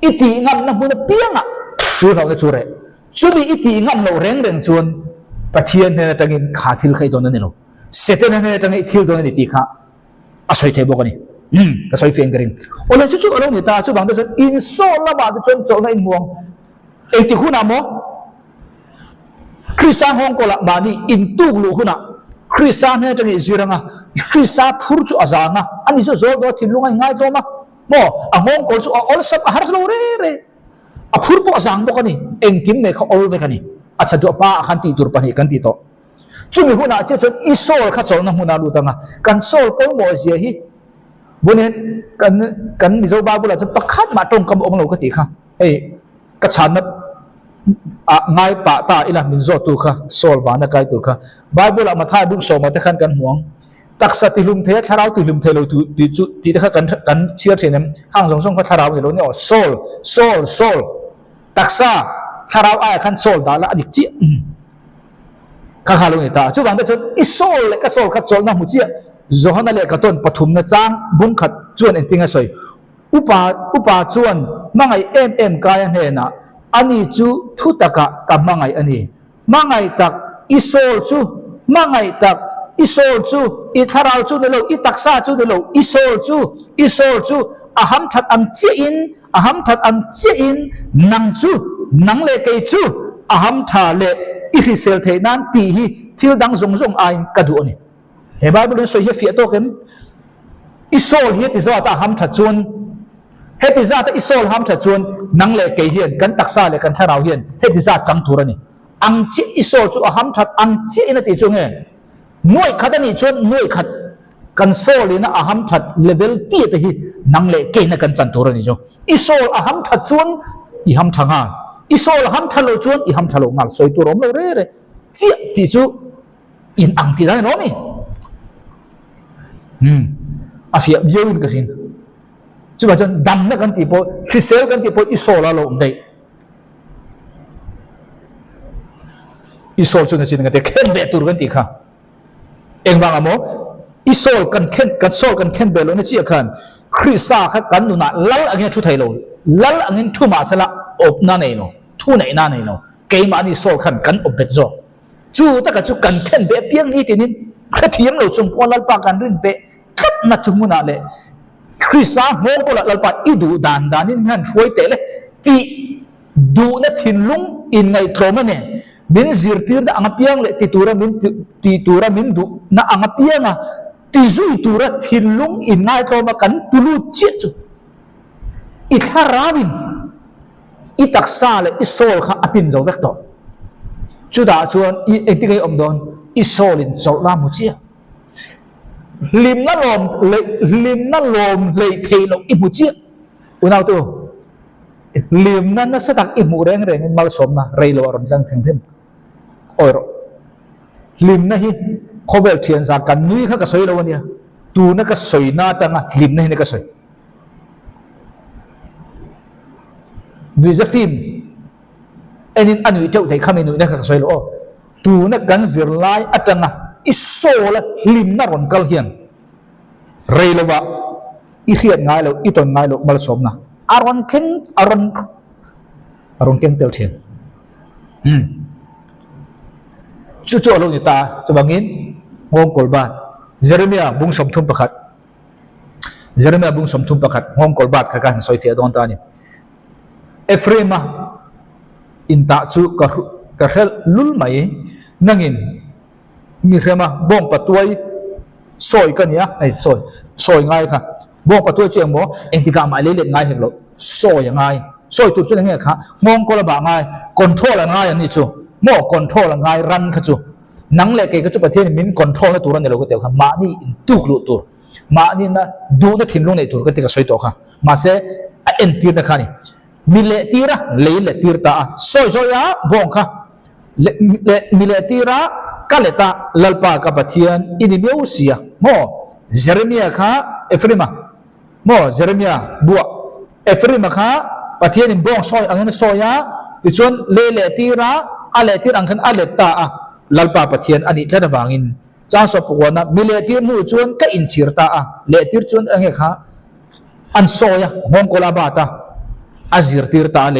iti ngam na muna pianga chu lo na chu re chubi iti ngam lo reng chuan pathian ne tangin khathil khai don ni lo seten ne tangin thil don ni ti kha asoi the bokani ka soi teng kering ole chu along ni ta chu bang da in so la ba de chon chon na in muang e ti khu na mo Krista hong ko la ba ni in tu lu khu na Krista ne tangin ziranga Krista phur chu azanga ani zo zo do thilungai ngai to ma mo angong ko chu all sap har lo re a phur po azang bokani engkim ne kha ol ve kani acha do pa khan ti tur pani kan ti to chumi huna che chon isol kha chon na huna lu tanga kan sol ko mo je hi bunen kan mi zo ba bula cha pakhat ma tong kam ong lo ka ti kha ei ka chan na ngai pa ta ila min zo tu kha sol wa na kai tu kha bible ma tha du so ma te khan kan huang taksa tilum the tharau tilum the lo tu ti chu ti kha kan chia thenem hang song kha tharau ni lo ni sol taksa tharau ai khan sol da la adik chi kha kha lo ni ta chu bang da chu isol le ka sol kha chol na mu chi zohana le ka ton pathum na chang bung khat chuan en tinga soi upa chuan mangai em kaya he na ani chu thu taka ka mangai ani mangai tak isol chu mangai tak isol chu I tharau chu ne lo I taksa chu ne lo isol chu aham that am chi in nang chu nang le kai chu aham tha le I hisel the nan ti hi thil dang zong ai ka du ani he bible so hi fi to kem isol hi ti za ta ham tha chun he ti za ta isol ham tha chun nang le kai hian kan taksa le kan tharau hian he ti za chang tur ani ang chi isol chu aham that ang chi in ti chu nge noi khat ani chun noi khat kan sol ina aham that level ti te hi nang le kai na kan chan tur ani jo isol aham that chun I ham thanga isol ham thalo chun I ham thalo ngal soi tu rom lo re chi ti chu in ang ti da no mi afia biawin ka sin chuba chon dam na kan ti po fisel kan ti po isol la lo dei isol chun sin ngate khen be tur kan ti kha engwang amo isol kan sol kan khen be lo na chi khan Krista kha kan nu na lal angin thu thai lo lal angin thu ma sala op na nei no thu nei na nei no ke ma ni sol khan kan op bet zo chu ta ka chu kan khen be piang ni tinin kha thiam lo chung ko lal pa kan rin be khat na chumuna le Krista hong ko lal pa idu dan in han hoi te le ti du na thin lung in ngai thoma ne min zirtir da angapiang le ti tura min du na angapianga ti zui tura thin lung in ngai thoma kan tulu chi chu I tharawin I taksa le isol kha apin zo vek to chu da chuan I etingai om don isol in zo la mu chi lim na lom le thei lo I mu chi unau tu lim na satak I mu reng in mal som na rei lo ron jang theng them oi ro lim na hi khovel thian za kan nui kha ka soi lo ania tu na ka soi na ta nga lim na hi ka soi nui za phim enin anui teu thei khami nui na ka soi lo tu na kan zir lai atanga isola lim na ron kal hian rei lo wa I khiat ngai lo I ton ngai lo mal som na aron ken tel thian chu lo ni ta chu bangin ngom kolbat Jeremiah bung som thum pakhat ngom kolbat kha kan soi the don ta ni Ephraima inta chu ka hel lul mai nangin mi rema bong patuai soi kania ai soi ngai kha bong patuai chu mo engtika mai le ngai helo soi ngai soi tu chu ngai kha ngom ko la ba ngai control ngai ani chu mo control ngai ran kha chu nang le ke ka chu pathian min control na turan lo ko te kha ma ni in tu lu tur ma ni na du na thin lu nei tur ka te ka soi to kha ma se a en tir na kha ni mi le tira le tir ta soi ya bong kha mi le tira kaleta lalpa ka pathian ini meu sia mo Jeremiah kha Ephraima mo Jeremiah bua Ephraima kha pathian in bong soi angin soya tichon le tira ale tir angkhan ale ta lalpa pathian ani thana wangin จ้างสปวนนะมีเลตีมูจวนก็อินชีร์ตาเลตีจวนเองค่ะอันโซยฮงโกลาบาตาอาจิร์ตีร์ตาเ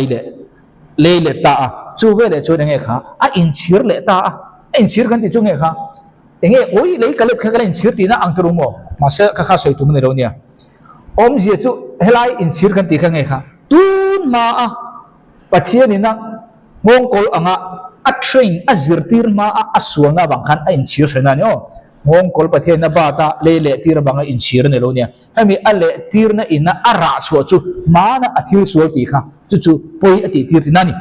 ลตาจูเวเลจวนเองค่ะอินชีร์เลตาอินชีร์กันที่จงเองค่ะเองโอ้ยเลยกันเลยกันอินชีร์ตีน่าอังกรุโมมาเสกข้าสวยตุ้มในโรงเนี่ยอมเสียจูเฮลัยอินชีร์กันที่กันเองค่ะตุนมาปัจเจียนี่นะมงโกลอ่ะอัดเทรนอัจฉริมาอัศวรรณบางคันอินชีร์เสนาเนี่ยมงโกลประเทศนบาตาเลตีร์บางอินชีร์ในโลเนี่ยให้มีเลตีร์นะอินะอาราชัวจูมานะอัติลสวตีค่ะจู่ๆปุยอติตีร์ที่นั่นนี่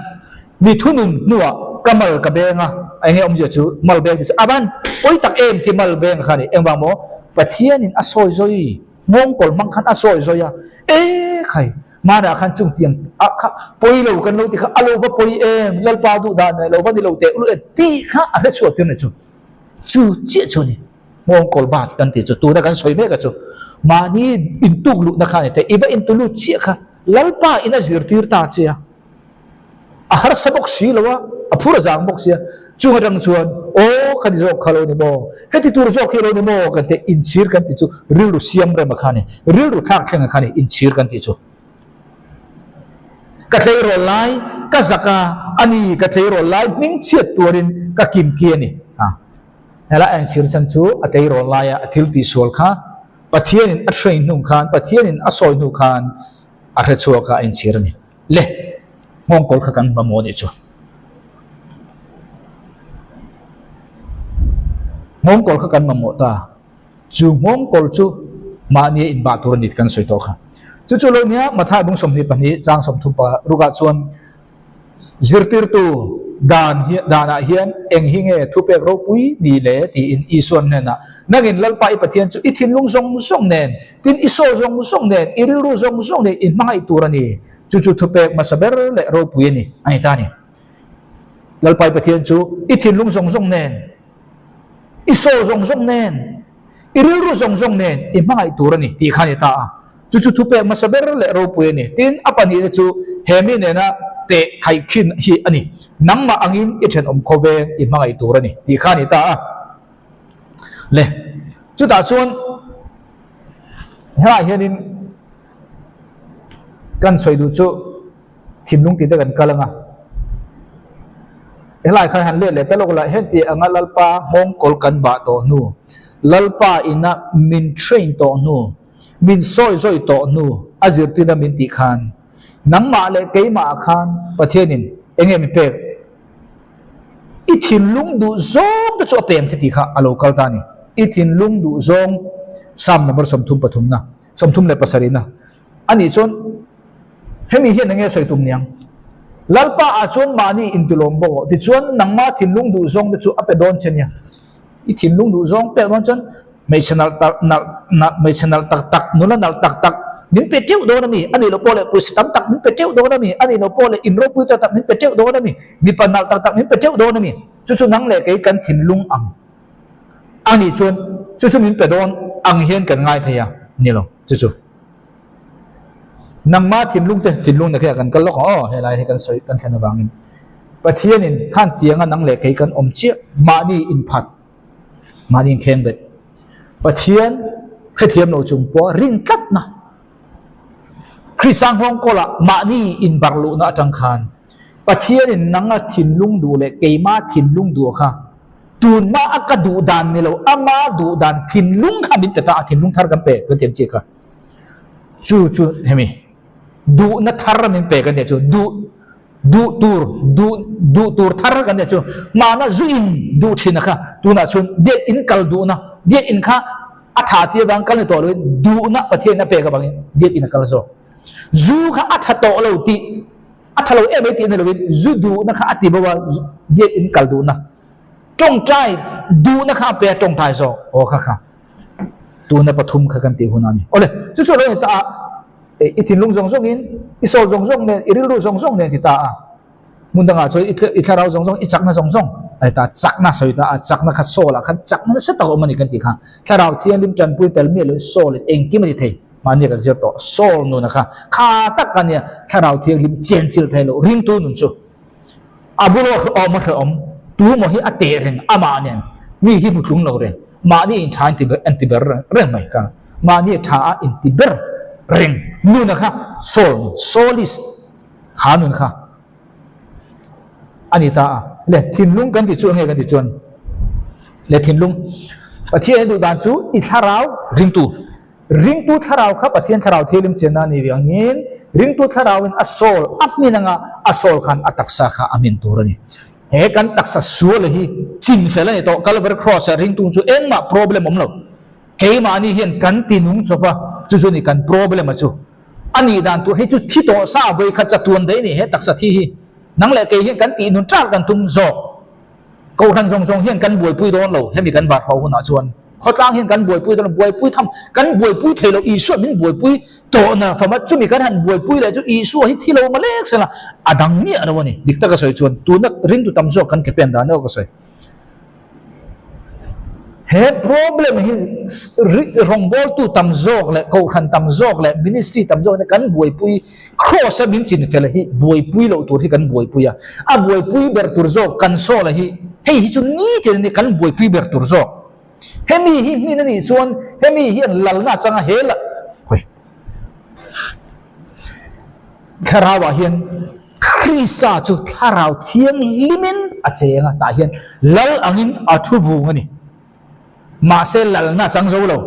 มีทุนนัวกำมลกระเบงไอ้เงี้ยอมจะจูมัลเบงที่อาบันปุยตักเอ็มที่มัลเบงค่ะนี่เอ็มบางโมประเทศนี่อัศวรรณมงโกลบางคันอัศวรรณใครมาดาขันจุงเตียงปุยเรากันเราที่ข้าอโลวะปุยลัลปาดูดานเราวันนี้เราเตะอุลที่ข้าอะไรชัวร์ที่นั่นจู่เจี๊ยจูนี่มองกอลบาดกันที่จู่ตัวนักการสวยเมกันจู่มานี่อินตุกลุนักขันแต่อีว่าอินตุลุเจี๊ยค่ะลัลปาอินาจิร์ตีร์ตาเจี๊ยอาหารสบกสีแล้ววะพูดจางบกเสียจู่กระดังชวนโอ้ขันที่จู่ขลุ่ยโมเฮ้ที่ตัวจู่ขลุ่ยโมกันแต่อินชีร์กันที่จู่ริลลุเสียมเรื่องมาขันริลลุทักแข่งขันอินชีร์กันที่จู่กัทเลโรไลกัจักอันนี้กัทเลโรไลมิ่งเชียตัวรินกักิมเกียนี่เฮล่าเอ็นชิร์ชันชูกัทเลโรไลอัติลติสวลค่ะปัจเจียนินอัศวินนุ่งขันปัจเจียนินอัศวินนุ่งขันอัศชัวค่ะเอ็นชิร์นี่เล่มองกอลขันบะโมนี่จูมองกอลขันบะโมตาจูมองกอลจูมาเนียอินบาตุรนิดกันสวยโตค่ะจู่ๆเลยเนี่ยมาถ่ายบุ้งสมนิปนี้จางสมทุปะรุกาชวนจิร์ติร์ตูดานอาเฮียนเองหิงทุเปกรูปุยดีเล่ที่อินอีส่วนเนี่ยนะนักอินลัลปะอิปะเทียนจู่อิทินลุงซงเนนตินอิโซซงเนนอิริลูซงเนนอินมาอิตูรันี่จู่ๆทุเปกมาสเบร์เล่รูปุยนี่ไอ้ตานี่ลัลปะอิปะเทียนจู่อิทินลุงซงเนนอิโซซงเนนอิริลูซงเนนอินมาอิตูรันี่ที่ข้านี่ตาจู่ๆทุเปกมาสเบร์เล่รูปุยนี่ตินอปันนี่จู่เฮมิเนี่ยนะเตะไข่ขินฮีอันนี้นังมาอังอินอิเชนอมโคเวงอิมังไอตัวนี่ดีข้านี่ตาเล่จุดตาชวนเฮ้ยเฮนินกันสวยดูจู่ทิมลุงติดกันกันละงะเฮ้ยใครหันเลือดเลยแต่โลกละเห็นตีอังลัลปามงกอลกันบาโตนูลัลปาอินะมินเทรนโตนูมินซอยโตนูอาจิรตินะมินติขันนังมาเลยเกยมาขันประเทศนินเองมีเปรอิทินลุงดูซงก็จะเป็นสิทธิข้าอโลกาลตานี่อิทินลุงดูซงซ้ำนับสมทุมปฐุมนะสมทุมเลยปัสสรินะอันนี้จนเฮมีเห็นยังไงใส่ตุ่มยังลัลปาอาจนมานี่อินตุลมโบที่จนนังมาทินลุงดูซงก็จะอัปเดนเช่นยังอิทินลุงดูซงเปรดอนจนไม่ชนะไม่ชนะตักนู่นนั่นตักมินเป็ดเจ้าโดนมีอันนี้เราโปเลปุสตัมตักมินเป็ดเจ้าโดนมีอันนี้เราโปเลอินโรปุยตักมินเป็ดเจ้าโดนมีปันนัลตักมินเป็ดเจ้าโดนมีจู่ๆนั่งเล็กกันถิ่นลุงอันนี้ชวนจู่ๆมินเป็ดโดนอังเฮียนกันง่ายเทียนี่หรอจู่ๆนั่งมาถิ่นลุงเนี่ยแค่กันล็อกอ๋อเฮลัยให้กันสวยกันแค่นบางนินประเทศนินขั้นเตียงนั่งเล็กกันอมเชี่ยมานี่อินพัดมานี่เข่งเบ็ดประเทศให้เทียมโนจุงปัวริงกัดนะคริสตังฮองก็ละมานี่อินบาร์ลูน่าจังคานประเทศนี้นังทินลุงดูเลยเกยมาทินลุงดูค่ะตูนมาอักดูดานนี่เราอามาดูดานทินลุงข้าบินแต่ตาทินลุงทาร์กันเปก็เต็มเจค่ะจู่เห็นไหมดูนัทาร์มินเปกันเดี๋ยวจู่ดูตูร์ทาร์กันเดี๋ยวจู่มานะจูอินดูชินะค่ะตูน่ะชนเดียอินกัลดูนะเดียอินค่ะอัฐาที่บางกันตัวเลยดูนะประเทศนั้นเปกันบางเดียอินกัลโซจูข้าอัฐโตเราตีอัฐเราไม่ตีนั่นเลยจูดูนะข้าอัฐิบัวเดียอินกัลดูนะจงใจดูนะข้าเปียจงใจโซโอ้ข้าตัวนั้นปฐุมข้ากันตีหัวนั่นนี่โอ้เลยจู่ๆเลยตาอิทินลุงซงอินอิโซซงเนี่ยอิริลูซงเนี่ยที่ตามุนดังอ่ะช่วยอิทาเราซงอิจักนะซงไอ้ตาจักนะสวยตาจักนะข้าโซละข้าจักนะเสตเอามันอีกกันตีข้าถ้าเราเทียนริมจันปุยเตลเมียเลยโซเลยเองกิมันที่เทมันเนี่ยก็จะต่อโซลนู่นนะคะข้าตักกันเนี่ยถ้าเราเที่ยวริมเจนจิลเทโลริมตัวนู่นจู่อาบุโรคืออมมาเถอะตัวมันให้อเตเรงอามาเนี่ยมีที่มุดลุงเราเรง mani in tha antiber reng mai ka mani tha antiber reng nu na kha solis khanun kha anita le thinlung kan ti chu nge kan ti chuan le thinlung pathian du dan chu I tharau ring tu tharau kha pathian tharau thelim chena ni wiangin ring tu tharau in asol apni nanga asol khan ataksa kha amin turani he kan taksa sual hi chin fela ni to Calvary cross ring tu chu enma problem omlo ke mani hian kan tinung chopa chu ni kan problem chu ani dan tu he chu thi to sa voi kha chatuan dei ni he taksa thi hi nang le ke hian kan ti nun tra kan tum zo câu khăn song hian kan buổi pui don lo he mi kan bat pau na chuan khó trang hian kan buổi pui don buổi pui tham kan buổi pui thelo isu min buổi pui to na phama chu mi kan han buổi pui le chu isu hi thilo malek sela adang mi aro ni dikta ka soi chuan tu nak ring tu tam zo kan ke pen da no ka soi he problem hi rong bol tu tam zo le câu khăn tam zo le ministry tam zo ne kan buổi pui cross min chin fel hi buổi pui lo tu hi kan buổi pui a buổi pui ber tur zo kan so la hi hei hi chu ni te ni kan buổi pui ber tur zo hemi hi mi ni chuan hemi hian lalna changa hela hoi kharawa hian krisa chu kharau thiang limin a chenga ta hian lal angin athu vu ngani ma se lalna chang zo lo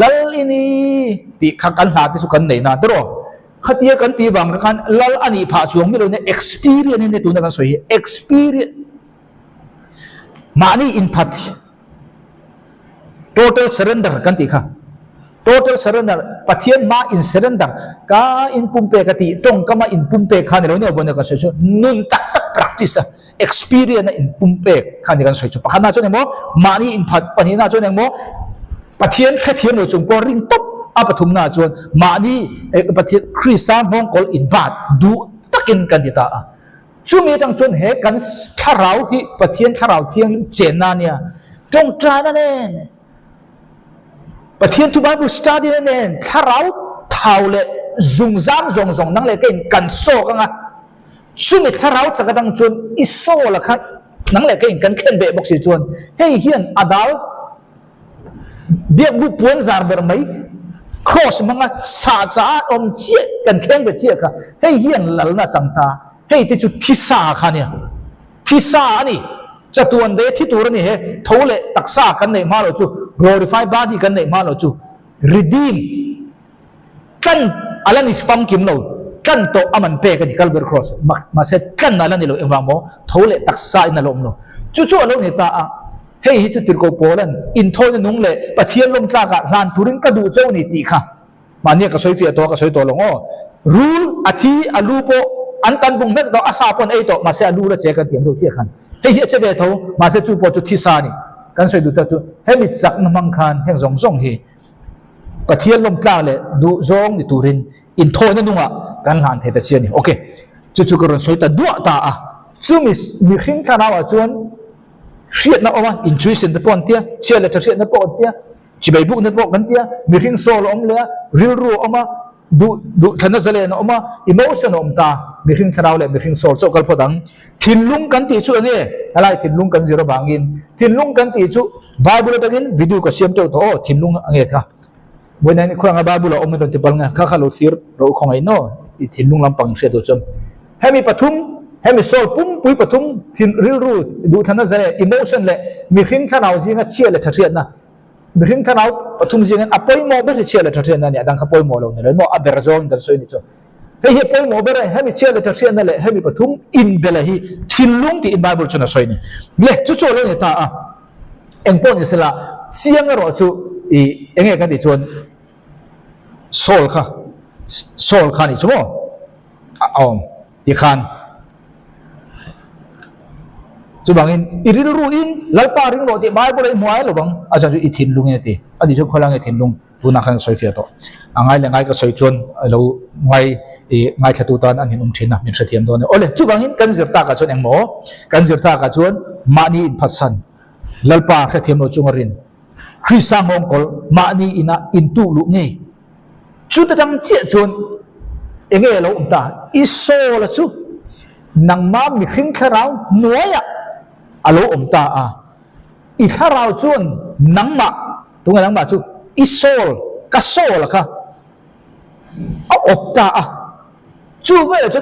lal ini ti khakan ha ti chu kan nei na tro khatia kan ti wang kan lal ani pha chuang mi lo ne experience ne tu na kan soi experience mani in phat total surrender kan ti kha total surrender pathian ma in surrender ka in pumpe ka ti tong kama in pumpe kha ne lo ne bon ka so nun tak practice experience in pumpe kha ne kan so chu pakhana chu ne mo mani in phat panina chu ne mo pathian kha thiam lo chung ko ring top a pathum na chuan mani pathian Christian hong kol in bat du takin kan ti ta chu mi tang chuan he kan tharau hi pathian tharau thiang chen na nia tong tra na nen pathian tu Bible study nen tharau thau le zung zam zong nang le kan so ka nga chu mi tharau chakadang chuan iso la kha nang le kan khen be bok si chuan hei hian adal biak bu puan zar ber mai cross manga sa cha om chi kan khen be chi ka hei hian lalna changta hei ti chu thisa kha nia thisa ani chatuan de thi tur ni he thole taksa kan nei ma lo chu glorified body kan nei ma lo chu redeem kan alani fam kim lo kan to aman pe kan Calvary cross ma se kan alani lo emang mo thole taksa in lo lo chu lo ni ta a hei hi chu tir ko polan in thoi nung le pathian lom tla ka ran turin ka du chau ni ti kha mania ka soi fi to ka soi to longo rule athi alupo an tan bung mek do asa pon ei to ma se alu la che kan tiang do che khan hei hi che de tho ma se chu po chu thi sa ni kan soi du ta chu he mi chak na mang khan heng zong hi pathian lom tla le du zong ni turin in thoi na nunga kan han the ta che ni okay chu ko ron soi ta du ta a chu mi khing tha na wa chuan siết na oma intuition na pon tia chia le siết na pon tia chỉ bảy bụng na pon kan tia mi khing so lo om le real ru oma du thana zale na oma emotion om ta mi khing tharau le mi khing so cho kal phodang thin lung kan ti chu ani alai thin lung kan zero bangin thin lung kan ti chu bible tagin video ko siam to thin lung ange kha boina ni khwanga bible om na ti pal nga kha lo sir ro khongai no i thin lung lampang se to chom hemi pathum hemi sol pum pui pathum thin ril ru du thana zare emotion le mi khing thanau jinga chia le thathiat na mi khing thanau pathum jinga apoi mo be chia le thathiat na ni adang kha poi mo lo ne mo aberzon kan soi ni cho hei poi mo be hemi chia le thathiat na le hemi pathum in bela hi thin lung ti in bible chona soi ni le chu lo ni ta a engpon isla chiang ro chu i enge kan ti chon sol kha ni chu mo ti khan chu bangin iril ru in lalpa ring ro ti mai bole muai lo bang acha chu i thin lung e ti ani chu kholang e thin lung tu na khan soi fia to angai le ngai ka soi chon lo ngai thatu tan an hin thina min sathiam do ne ole chu bangin kan zirta ka chon engmo kan zirta ka chon mani in phasan lalpa kha thiam lo chungarin Christian hong kol mani ina in tu lu nge chu ta dang che chon enge lo ta iso la chu nang ma mi khing kharau nuaya alo ta a i tharau chuan nangma tung ngang ma chu isol ka sol ka opta chu ve chu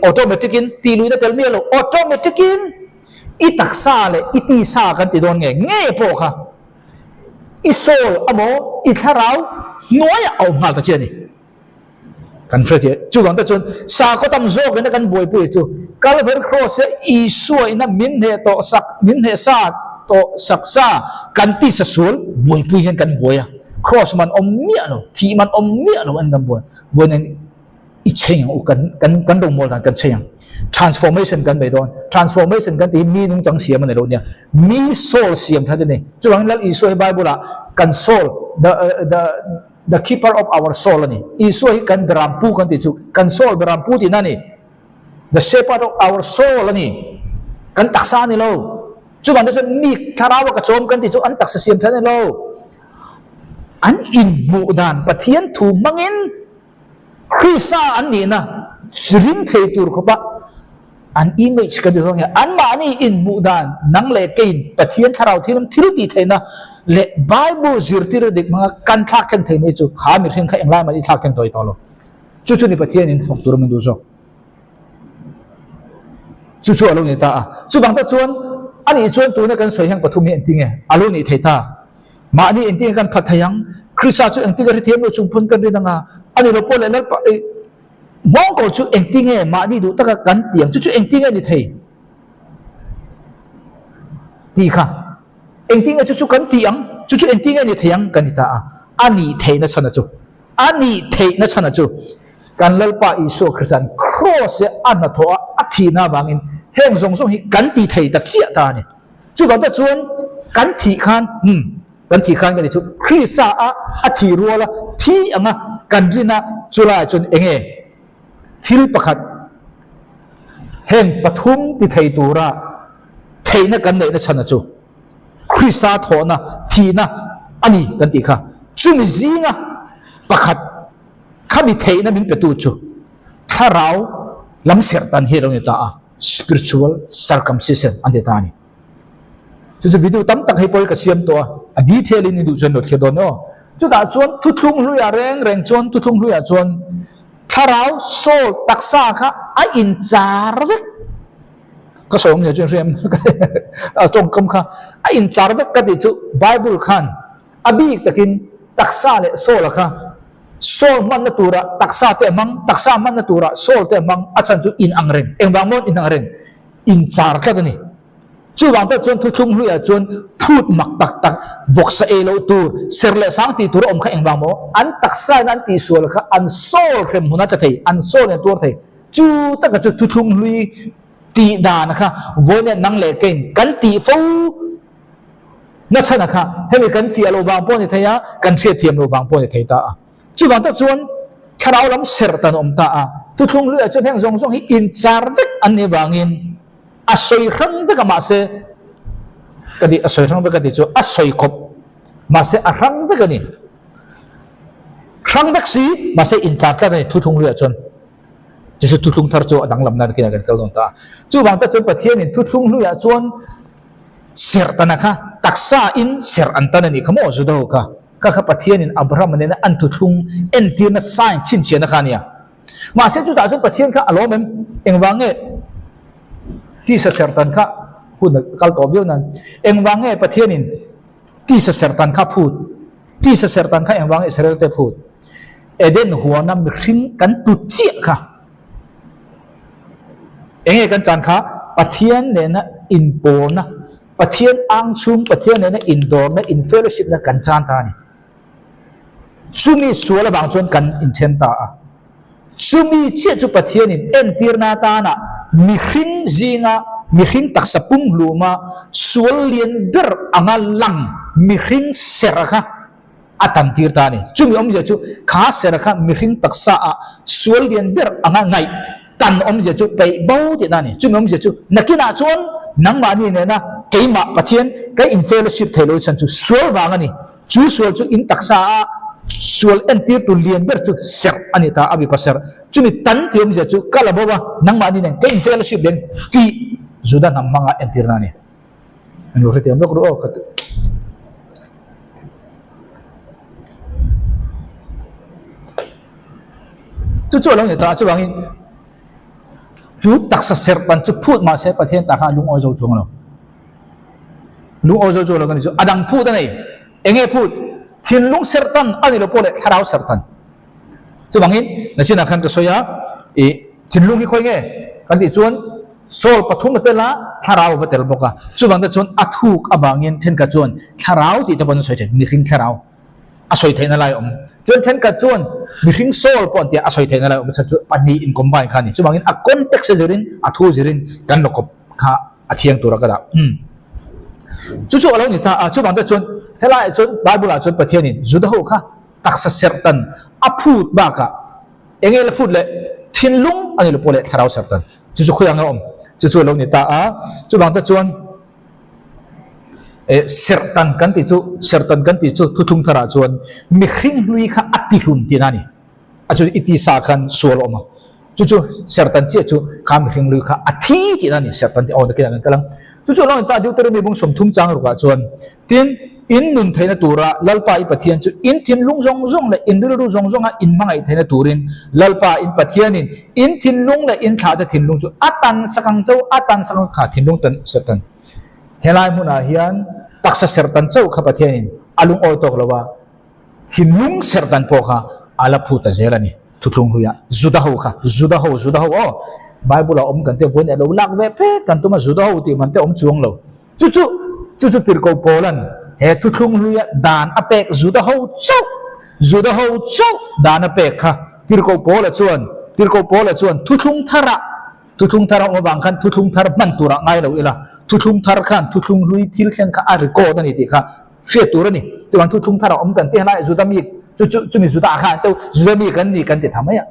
automaticin ti lui na tel mi lo automaticin itaksa le iti sa kan ti don nge po kha isol amo itharau noya au ngal ta che ni kan phre che chu bang ta chun sa ko tam zo kan kan boi pu chu Calvary cross isu ina min he to sak min he sa to saksa kan ti sa sul boi pu hen kan boya cross man om mia no thi man om mia no an kan boi nen i cheng u kan dong mol kan cheng transformation kan be don transformation kan ti mi nung chang siam ne lo nia mi soul siam tha de ne chu bang lal isu bible kan soul the keeper of our soul ani isu kan berampu kan ti chu kan soul berampu ti na ni the shepherd of our soul ani kan taksa ni lo chu bang chu mi tharawa ka chom kan ti chu an taksa siam tha ne lo an in mu dan pathian thu mangin Krista an ni na ring thei tur ko ba an image ka dong ya an ma ni in mu dan nang le kein pathian tharau thilam thil ti theina le bible zirtir dik mga kan thak kan thei ni chu kha mi thing kha engla ma ni thak kan toi to lo chu ni pathian in thok tur min du zo chu alo ni ta chu bang ta chuan ani chuan tu na kan soi hang pathum ni enting e alo ni thei ta ma ni enting kan phathayang Krista chu enting ri thiam lo chung phun kan ri na nga ani lo pole lal pa mong ko chu enting e ma ni du ta ka kan tiang chu enting e ni thei ti kha enting e chu kan tiang chu enting e ni theiang kan ta ani thei na chana chu ani thei na chana chu kan lal pa iso Christian cross e an na tho a thi na bangin heng zong hi kan ti thei ta chia ta ni chu ba ta chuan kan thi khan kan thi khan kan ni chu Krista a thi ruala thi anga kan rina chula chun enge thil pakhat heng pathum ti thei tura theina kan nei na chana chu Krista thona thina ani kan ti kha chumi zinga pakhat khami theina min petu chu tharau lam ser tan hi rong ta spiritual circumcision ante ta ni chu video tam tak hai poi ka siam to a detail in du chon no thedon no chu da chuan thu thung lu ya reng chuan thu thung lu ya chuan tharau soul taksa kha a in char vek ka som ne chen rem a tong kam kha a in char vek ka ti chu bible khan abi takin taksa le soul kha soul man na tura taksa te mang taksa man na tura soul te mang a chan chu in angreng engwang mon in angreng in char ka ni chu wang ta chuan thu thung lu ya chuan thut mak tak vok sa elo tu serle sang ti tur om kha engwang mo an taksa nan ti sol kha an sol khem huna ta thei an sol ne tur thei chu ta ka chu thu thung lui ti da na kha voine nang le ken kan ti fo na chana kha hemi kan fi alo wang po ni theya kan thia thiam lo wang po ni thei ta chu wang ta chuan kharau lam ser tan om ta thu thung lu ya chuan heng zong hi in char vek an ne wangin asoi khang vek ma se kadi asoi khang vek kadi chu asoi khop ma se a khang vek ani khang vek si ma se in char ta nei thu thung lu ya chuan chu thu thung thar chu adang lam nan kina kan kal don ta chu wang ta chuan pathian in thu thung lu ya chuan ser ta kha taksa in ser an ta ni khamo zu do ka pathian in Abraham ne na an thu thung en tir na sign chin chen na kha nia ma se chu ta chu pathian kha alo mem engwange ti sa sertan kha hun kal to bio nan engwange pathian in ti sa sertan kha phut ti sa sertan kha engwange Israel te phut eden huana mi hring kan tu chi kha enge kan chan kha pathian ne na in pona pathian ang chung pathian ne na indoor na in fellowship na kan chan ta ni chumi suala bang chon kan in chen ta chumi che chu pathian in en tir na ta na mi hring zinga mi hring tak sapung luma sual lien ber anga lang mi hring seraka atan tir ta ni chumi om je chu kha seraka mi hring tak sa sual lien ber anga ngai tan om je chu pe bau ti na ni chumi om je chu nakina chuan nang ma ni ne na keima pathian ka in fellowship thelo chan chu sual wanga ni chu sual chu in tak sa sual en tir tu lien ber chu ser ani ta abi pasar chumi tan ti om je chu kala bawa nang ma ni ne ka in fellowship den ti zuda nam mga en tir na ni an lo rete am lo ka จู่ๆเราเนี่ยตาจู่บางทีจู่ตักสักเสร็จปันจู่พูดมาเสียประเทศตาข้าลุงโอโจจงเราลุงโอโจจงเรากันจู่อดังพูดอะไรเองพูดทิ้งลุงเสร็จตันอันนี้เราพูดเลยฮาราวเสร็จตันจู่บางทีนั่นสินะขันตัวสอยทิ้งลุงที่คุยไงกันที่จวนโซลปฐุมเตละฮาราวเวทลบอกว่าจู่บางทีจวนอัฐุกอบางเงินเทนกับจวนฮาราวที่ตะบนสอยเทนมีขิงฮาราวอาศัยเทนอะไรจนเทนกับจวนมีขิงโซลปอนที่อาศัยเทนอะไรจะจวนปันนี้อินคอมไบน์กันนี่จู่บางทีอ่ะคอนเท็กซ์จริงอัฐุจริงกันลกบข้าอธิยังตัวรักกันจู่ๆเราเนี่ยถ้าจู่บางทีจวนเฮล่าจวนบาบุลาจวนประเทศนี้จุดหัวข้าตักษะเสร์ตันอัพูดบ้าข้าเองเราพูดเลยทิ้งลุงอันนี้เราพูดเลยฮาราวเสร์ตันจู่ๆคุยกันเราจู่ๆเราเนี่ยถ้าจู่บางทีจวนsertan kan ticu tutung thara chuan mi khring hlui kha ati hlum ti nani achu iti sa khan sual oma chu sertan che chu kham khring hlui kha athi ti nani sertan ti on kian kalang chu lo ta diu ter mi bung som thum chang ru ka chuan tin in nun thaina tura lalpa I pathian chu in thin lung zong le in ru zong a in mangai thaina turin lalpa in pathianin in thin lung le in tha ta thin lung chu atan sakang kha thin lung tan sertan helai muna hian taksa sertan chau kha pathianin alung otok lawa thinlung sertan po kha ala phuta zelani thutlung huya zudaho o bible om kan te von elo lak ve phet kan tuma zudaho ti man te om chuang lo chu tirko polan he thutlung huya dan apek zudaho chau dan apek kha tirko pola chuan thutlung thara o bang khan thutlung thar man tura ngai lo ila thutlung thar khan thutlung lui thil khen kha ar ko da ni ti kha hre tur ni chuan thutlung thara om kan te lai zudami chu mi zuda kha to zudami kan ni kan te thamaya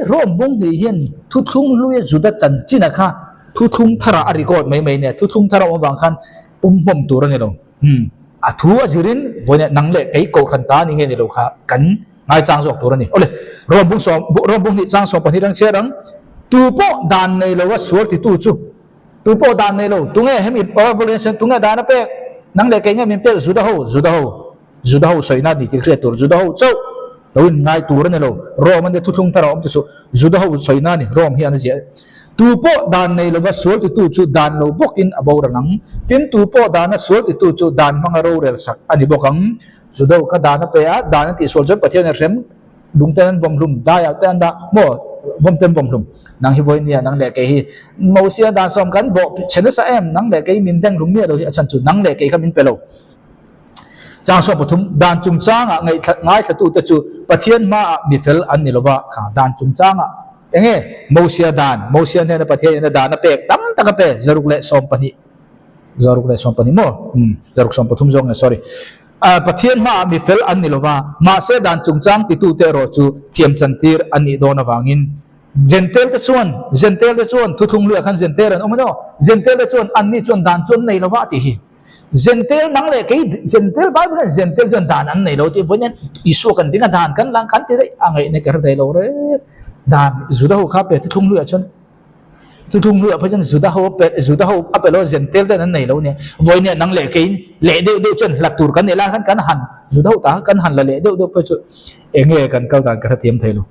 rom bong ni hian thutlung lui zuda chan china kha thutlung thara ari ko mai ne thutlung thara o bang khan bom tur ni lo a thu a zirin voine nang le kai ko khan ta ni nge ni lo kha kan ngai chang jok tur ni ole rom bong ni chang so pani rang che rang tu po dan nei lo wa suar ti tu chu tu po dan nei lo tu nge hemi population tu nge dan pe nang le ke nge min pe zudaho soina di ti creator zudaho chau lo ngai tur ne lo ro man de thuthung tara om chu zudaho soina ni rom hi an je tu po dan nei lo wa suar ti tu chu dan lo bokin abor nang tin tu po dan na suar ti tu chu dan manga ro rel sak ani bokang zudaho ka dan pe a dan ti sol jot pathian rem dungten bom lum da ya tan da mo vom tem bom lum nang hi voi nia nang le ke hi mo sia dan som kan bo chen sa em nang le ke min dang lum nia lo hi achan chu nang le ke kha min pelo chang so pathum dan chung chang a ngai thatu ta chu pathian ma mi fel an ni lova kha dan chung chang a enge mo sia ne na pathian na dan na pek tam ta ka pe zaruk le som pani mo zaruk som pathum jong sorry pathian ma mi fel an ni lova ma se dan chung chang ti tu te ro chu thiam chantir an ni do na wangin gentle te chuan thuthung lu khan gentle an omano gentle te chuan an ni chuan dan chuan nei lova ti hi gentle nang le ke gentle bible gentle chuan dan an nei lo ti vonen isu kan dinga dan kan lang kan ti dei angai ne kar dei lo re dan zuda ho kha pe thuthung lu phajan zuda ho apelo gentle den an nei lo ne voine nang le ke le de chuan laktur kan ela kan han zuda ho ta kan han la le de pe chu enge kan kal dan ka thiam thelo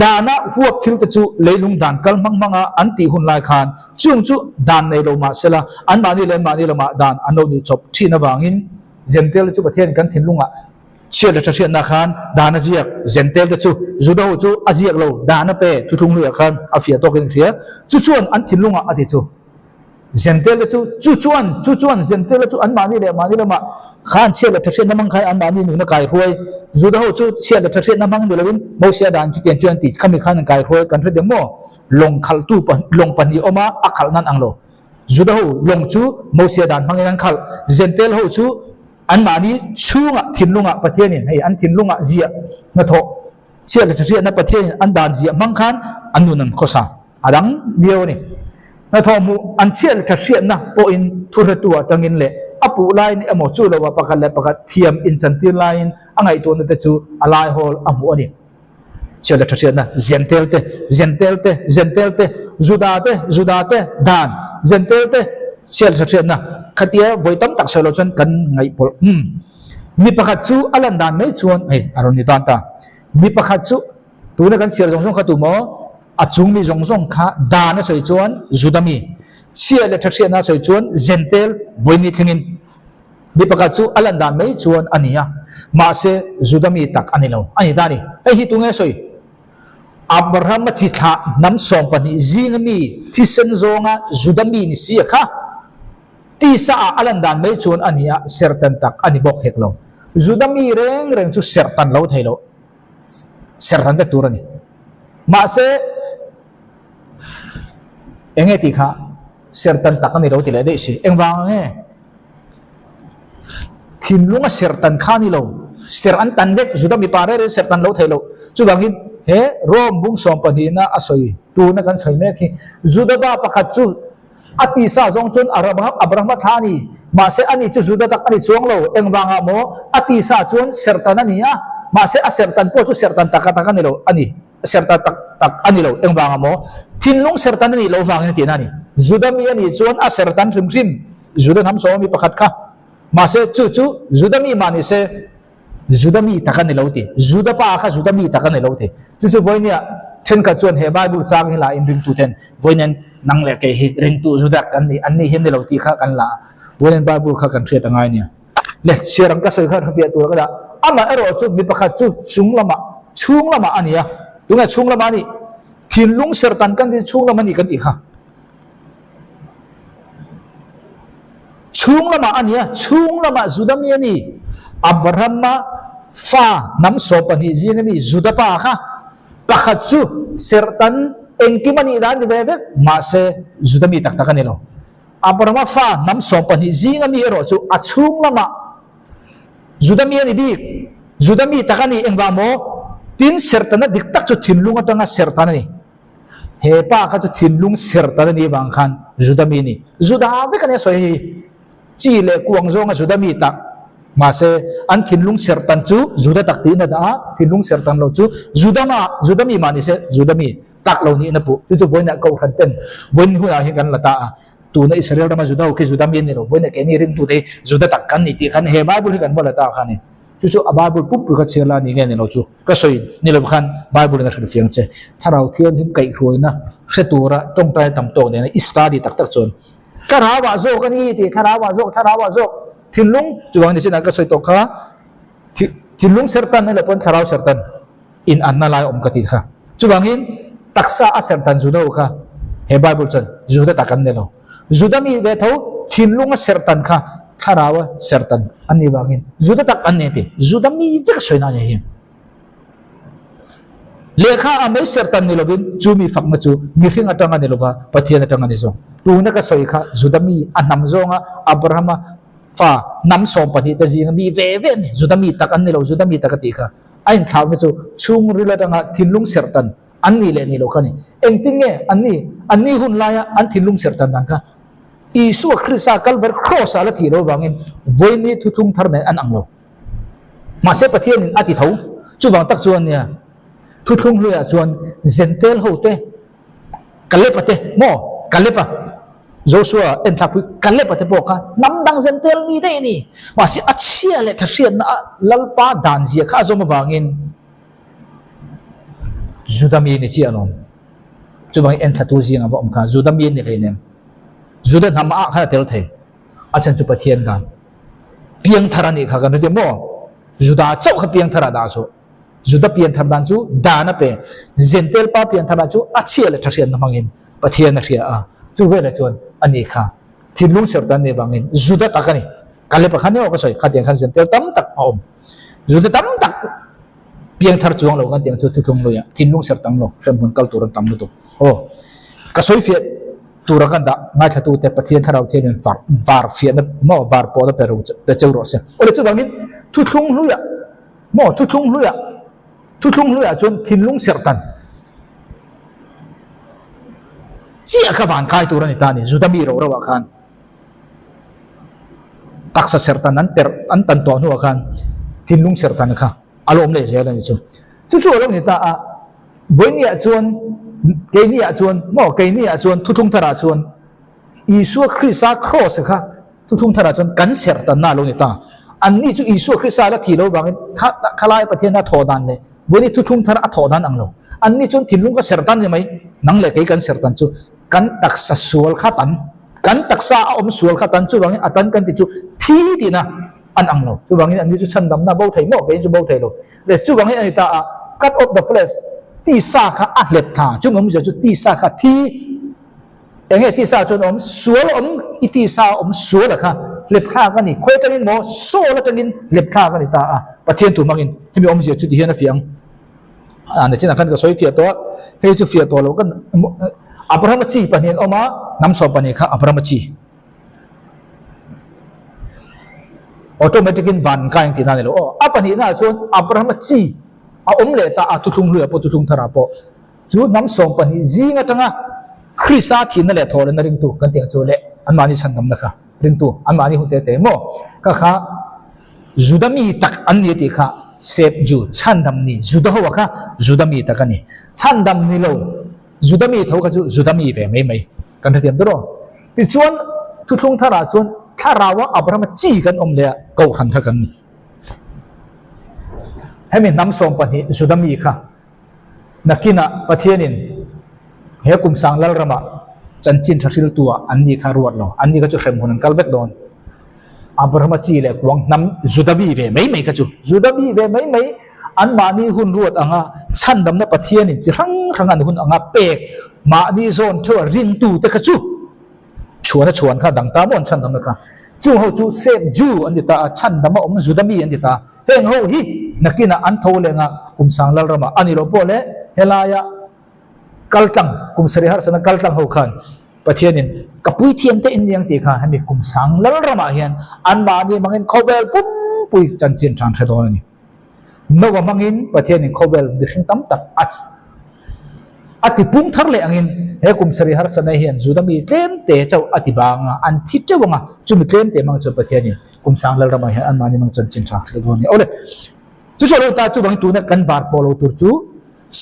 dana huak thil te chu leilung dan kal manga anti hun lai khan chung chu dan nei lo ma sela an mani le ma dan ano ni chop thina wangin gentle chu pathian kan thinlunga chela thasian na khan dana jiak gentle te chu judo chu ajiak lo dana pe thuthung lu khan afia to ken thia chu chuan an thinlunga ati chu gentle chu chuan gentle chu an mani le ma khan chela thasian namang khai an mani nu na kai huai judo chu chela thasian namang ni lewin mo sia dan chu tian ti khami khan kai huai kan thade mo long khal tu long pani oma akhal nan anglo judo long chu mo sia dan mangan khal gentle ho chu an mani chunga thinlunga pathianin hei an thinlunga zia na tho chela thasian na pathian an dan zia mang khan anu nan khosa adang video ni na tho mu an chela thasian na po in thuratua tangin le apu line emo chu lo wa pakat thiam in chantir line angai to na te chu alai hol amu ani chela thasian na gentle te zudate dan gentle te chela thasian na khatia voitam tak selo chan kan ngai pol mi pakhat chu alan dan mai chuan ai aron ni tan ta mi pakhat chu tu na kan siar zong zong kha tu mo achung mi zong zong kha da na soi chuan Judami chia le thaksia na soi chuan Gentle voini thengin mi pakhat chu alan dan mai chuan ania ma se Judami tak anilo ani dani ai hi tu nge soi Abraham chi tha nam som pani zingami thisen zonga Judami ni sia kha ti sa alan dan mai chuan ania sertan tak ani bok heklo Judami reng reng chu sertan lo thailo sertan ta turani ma se enge ti kha sertan tak ani lo ti le de si engwang nge thinlunga sertan kha ni lo seran tan vek Judami pare re sertan lo thailo chu bangin he rom bung som pani na asoi tu na kan chhai me khi Judaba pakhat chu ati sa zong chun Abraham thani ma se ani chu Juda tak ani chuang lo engwanga mo ati sa chun sertan ani a ma se a sertan po chu sertan tak ni lo ani sertan tak ani lo engwanga mo thinlung sertan ani lo wangin ti na ni Judami ani chun a sertan hrim hrim Juda nam so mi pakhat kha ma se chu Judami mani se Judami takan ni lo ti Judapa kha Judami takan ni lo ti chu voinia chen ka chuan he Bible chang hi la in ring tu ten voinen nang le ke hi ring tu Judak kan ni anni hin ni lo ti kha kan la voinen Bible kha kan thria tangai nia le sirang ka soi kha thapia tu ka da ama ero chu mi pakhat chu chung lama ania tunga chung lama ni thinlung sertan kan ti chung lama ni kan ti kha chung lama ania chung lama Judami ani Abraham fa nam so pani zinami Judapa kha pakhat chu sertan engkimani dan di veve ma se Judami tak takan nilo Abraham fa nam so pani zingami ero chu achung lama Judami ani bi Judami takani engwamo tin sertana diktak chu thinlung atanga sertana ni he pa kha chu thinlung sertana ni wang khan Judami ni Judave kan so hi chi le kuang zonga Judami tak ma se an thinlung sertan chu Juda tak ti na da thinlung sertan lo chu Judami mani se Judami tak lo ni na pu chu voina ko khan ten voin hu ya hi kan lata tu na Israel ma Juda ke Judami ni lo voina ke ni ring tu te Juda tak kan ni ti khan he Bible kan bola ta khan ni chu Bible pup pu kha chela ni nge ni lo chu ka soi ni lo khan Bible na thil fiang che tharau thian him kai khroi na se tura tong tai tam to ne study tak tak chon karawa zo kan ni ti karawa zo thinlung chuang ni sina ka soi to kha thinlung sertan na pon tharau sertan in anna lai om kati kha chuwangin taksa a sertan judo kha he Bible chan juda takan ne lo Judami ve tho thinlung a sertan kha tharawa sertan ani wangin Juda tak anne pe Judami vek soina ne hi lekha amai sertan ni lovin chumi fakma chu mi khing atanga ne lova pathian atanga ne zo tu na ka soi kha Judami anam zonga Abraham fa nam som pani ta jing mi ve ni Judami tak an ni lo Judami takati kha ain thaw me chu chung rila danga thinlung sertan anni le ni lo khani engtinge anni hun laya an thinlung sertan dang kha Isu Krista Calvary cross ala thi lo wangin voini thuthung thar ne an anglo ma se pathian in ati tho chu wang tak chuan nia thuthung hluya chuan Gentle hote kalepate mo kalepa Joshua en thakui kalepate poka namdang Gentle mi de ni ma si achia le thasian na lalpa dan zia kha zo ma wangin Judami ni chi anom chu wang en thatu zinga ba om kha Judami ni le nem Juda nama kha tel the achan chu pathian kan piang tharani kha kan de mo Juda chau kha piang thara da so Juda piang thar dan chu da na pe Gentle pa piang thara chu achia le thasian na mangin pathian na ria a chu ve la chon ani kha thinlung sertan ne bangin Juda takani kale pa khane o ka soi kha tiang khan Gentle tam tak om Juda tam tak piang thar chuang lo kan tiang chu thuthung lo ya thinlung sertan lo sem hun kal turan tam lo to o ka soi fiat turakan da ngai thatu te pathian tharau thein var fian mo var po da peru de chawro se ole chu bangin thuthung hluya mo thuthung hluya chon thinlung sertan chi akha van kai turan itani Judami ro wa khan taksa sertan an tan to nu khan thinlung sertan kha alom le je la ni chu alom ni ta a boinia chon Kenia chuan thuthung thara chuan Isu Krista cross kha thuthung thara chuan kan sertan na lo ni ta อันนี้จุอิสุคริสต์ละทีเราบางขลายประเทศน่าทอดันเลยวันนี้ทุกทุ่งทาร์ทอดันอังโลอันนี้จุนถิ่นลุงก็เสร์ตันใช่ไหมนั่งเลยกันเสร์ตันจุกันตักษาสวลขัตันกันตักษาอมสวลขัตันจุบางอัตันกันติจุที่ดีนะอันอังโลจุบางอันนี้จุชันดำนะเบาไทยโม่เป็นจุเบาไทยโลเดี๋ยวจุบางอันนี้ตา cut off the flesh ที่ซาค่ะเล็บท่าจุมันจะจุที่ซาค่ะที่อย่างเงี้ยที่ซาจุนสวลที่ซาสวลค่ะเล็บท่ากันนี่คุยกันนี่โม่โซ่แล้วกันนี่เล็บท่ากันนี่ตาประเทศถูกมังอินให้มีจะจุดที่เห็นนะเฟียงในเช่นนั้นก็สวยเฟียตัวให้จุดเฟียตัวเราก็อับราฮัมจีปนินออกมาน้ำสอบปนิค่ะอับราฮัมจีออโตเมติกินบันกันที่นั่นเลยอับปนิน่าชวนอับราฮัมจีเลตาตุทุงเรือปตุทุงทาราปจูน้ำสอบปนิจีงตั้งคริสต์ที่นั่นแหละทอร์นริงตุกันที่จะเล่อันมานี่ฉันทำนะคะริงตุอันมานี่หุ่นเตะโม่ก็ค่ะจุดมีตักอันนี้ที่ค่ะเซฟจูฉันทำนี่จุดหัวค่ะจุดมีตักนี่ฉันทำนี่เราจุดมีเท่ากับจุดมีเฟไม่กันที่เดียวตัวที่ชวนทุกทุงทาราชวนถ้าเราว่าอับราฮัมจีกันเลยก็ขันทักันนี่ให้มีน้ำส้มปนิจุดมีค่ะนักกินประเทศนี้เฮกุมสังลลรมาจันจินทัศิลตัวอันนี้ขารวดเราอันนี้ก็จะเข้มข้นกันเวกโดนอับราฮัมจีเล็กวังน้ำจุดมีเวไม่ก็จุดมีเวไม่อันมานี่หุ่นรวดอ่ะฉันดำนับประเทศนี้จะรั้งอันหุ่นอ่ะเป็กมานี่โซนเท่าริงตูแต่ก็จูชวนค่ะดังตามอนฉันดำนะคะจูเขาจูเซฟจูอันนี้ตาฉันดำมาจุดมีอันนี้ตาเฮงเขาฮีนักกินอันเท่าเลยงะกุมสังลลรมาอันนี้เราพูดเลยเฮลายะกัลตังกุมสริหารสนะกัลตังเขาขันประเทศนี้กับปุยเทียนเตอินยังตีค่ะให้มีกุมสังลลรมาเห็นอันมานี่มังอินเขาเวลปุ๊บปุยจันจินทางเทโดนี่เมื่อว่ามังอินประเทศนี้เขาเวลดิฉันตั้มตักอัติปุ่งทะเลอังอินเฮกุมสริหารสนะเห็นจุดมีเต็มเตะเจ้าอติบางอันที่เจ้าว่าจุดมีเต็มเตะมังจุดประเทศนี้กุมสังลลรมาเห็นอันมานี่มังจันจินทางเทโดนี่เอาเลยจุดเราตาจุดบางตัวเนี่ยกันบาร์โปโลตัวจู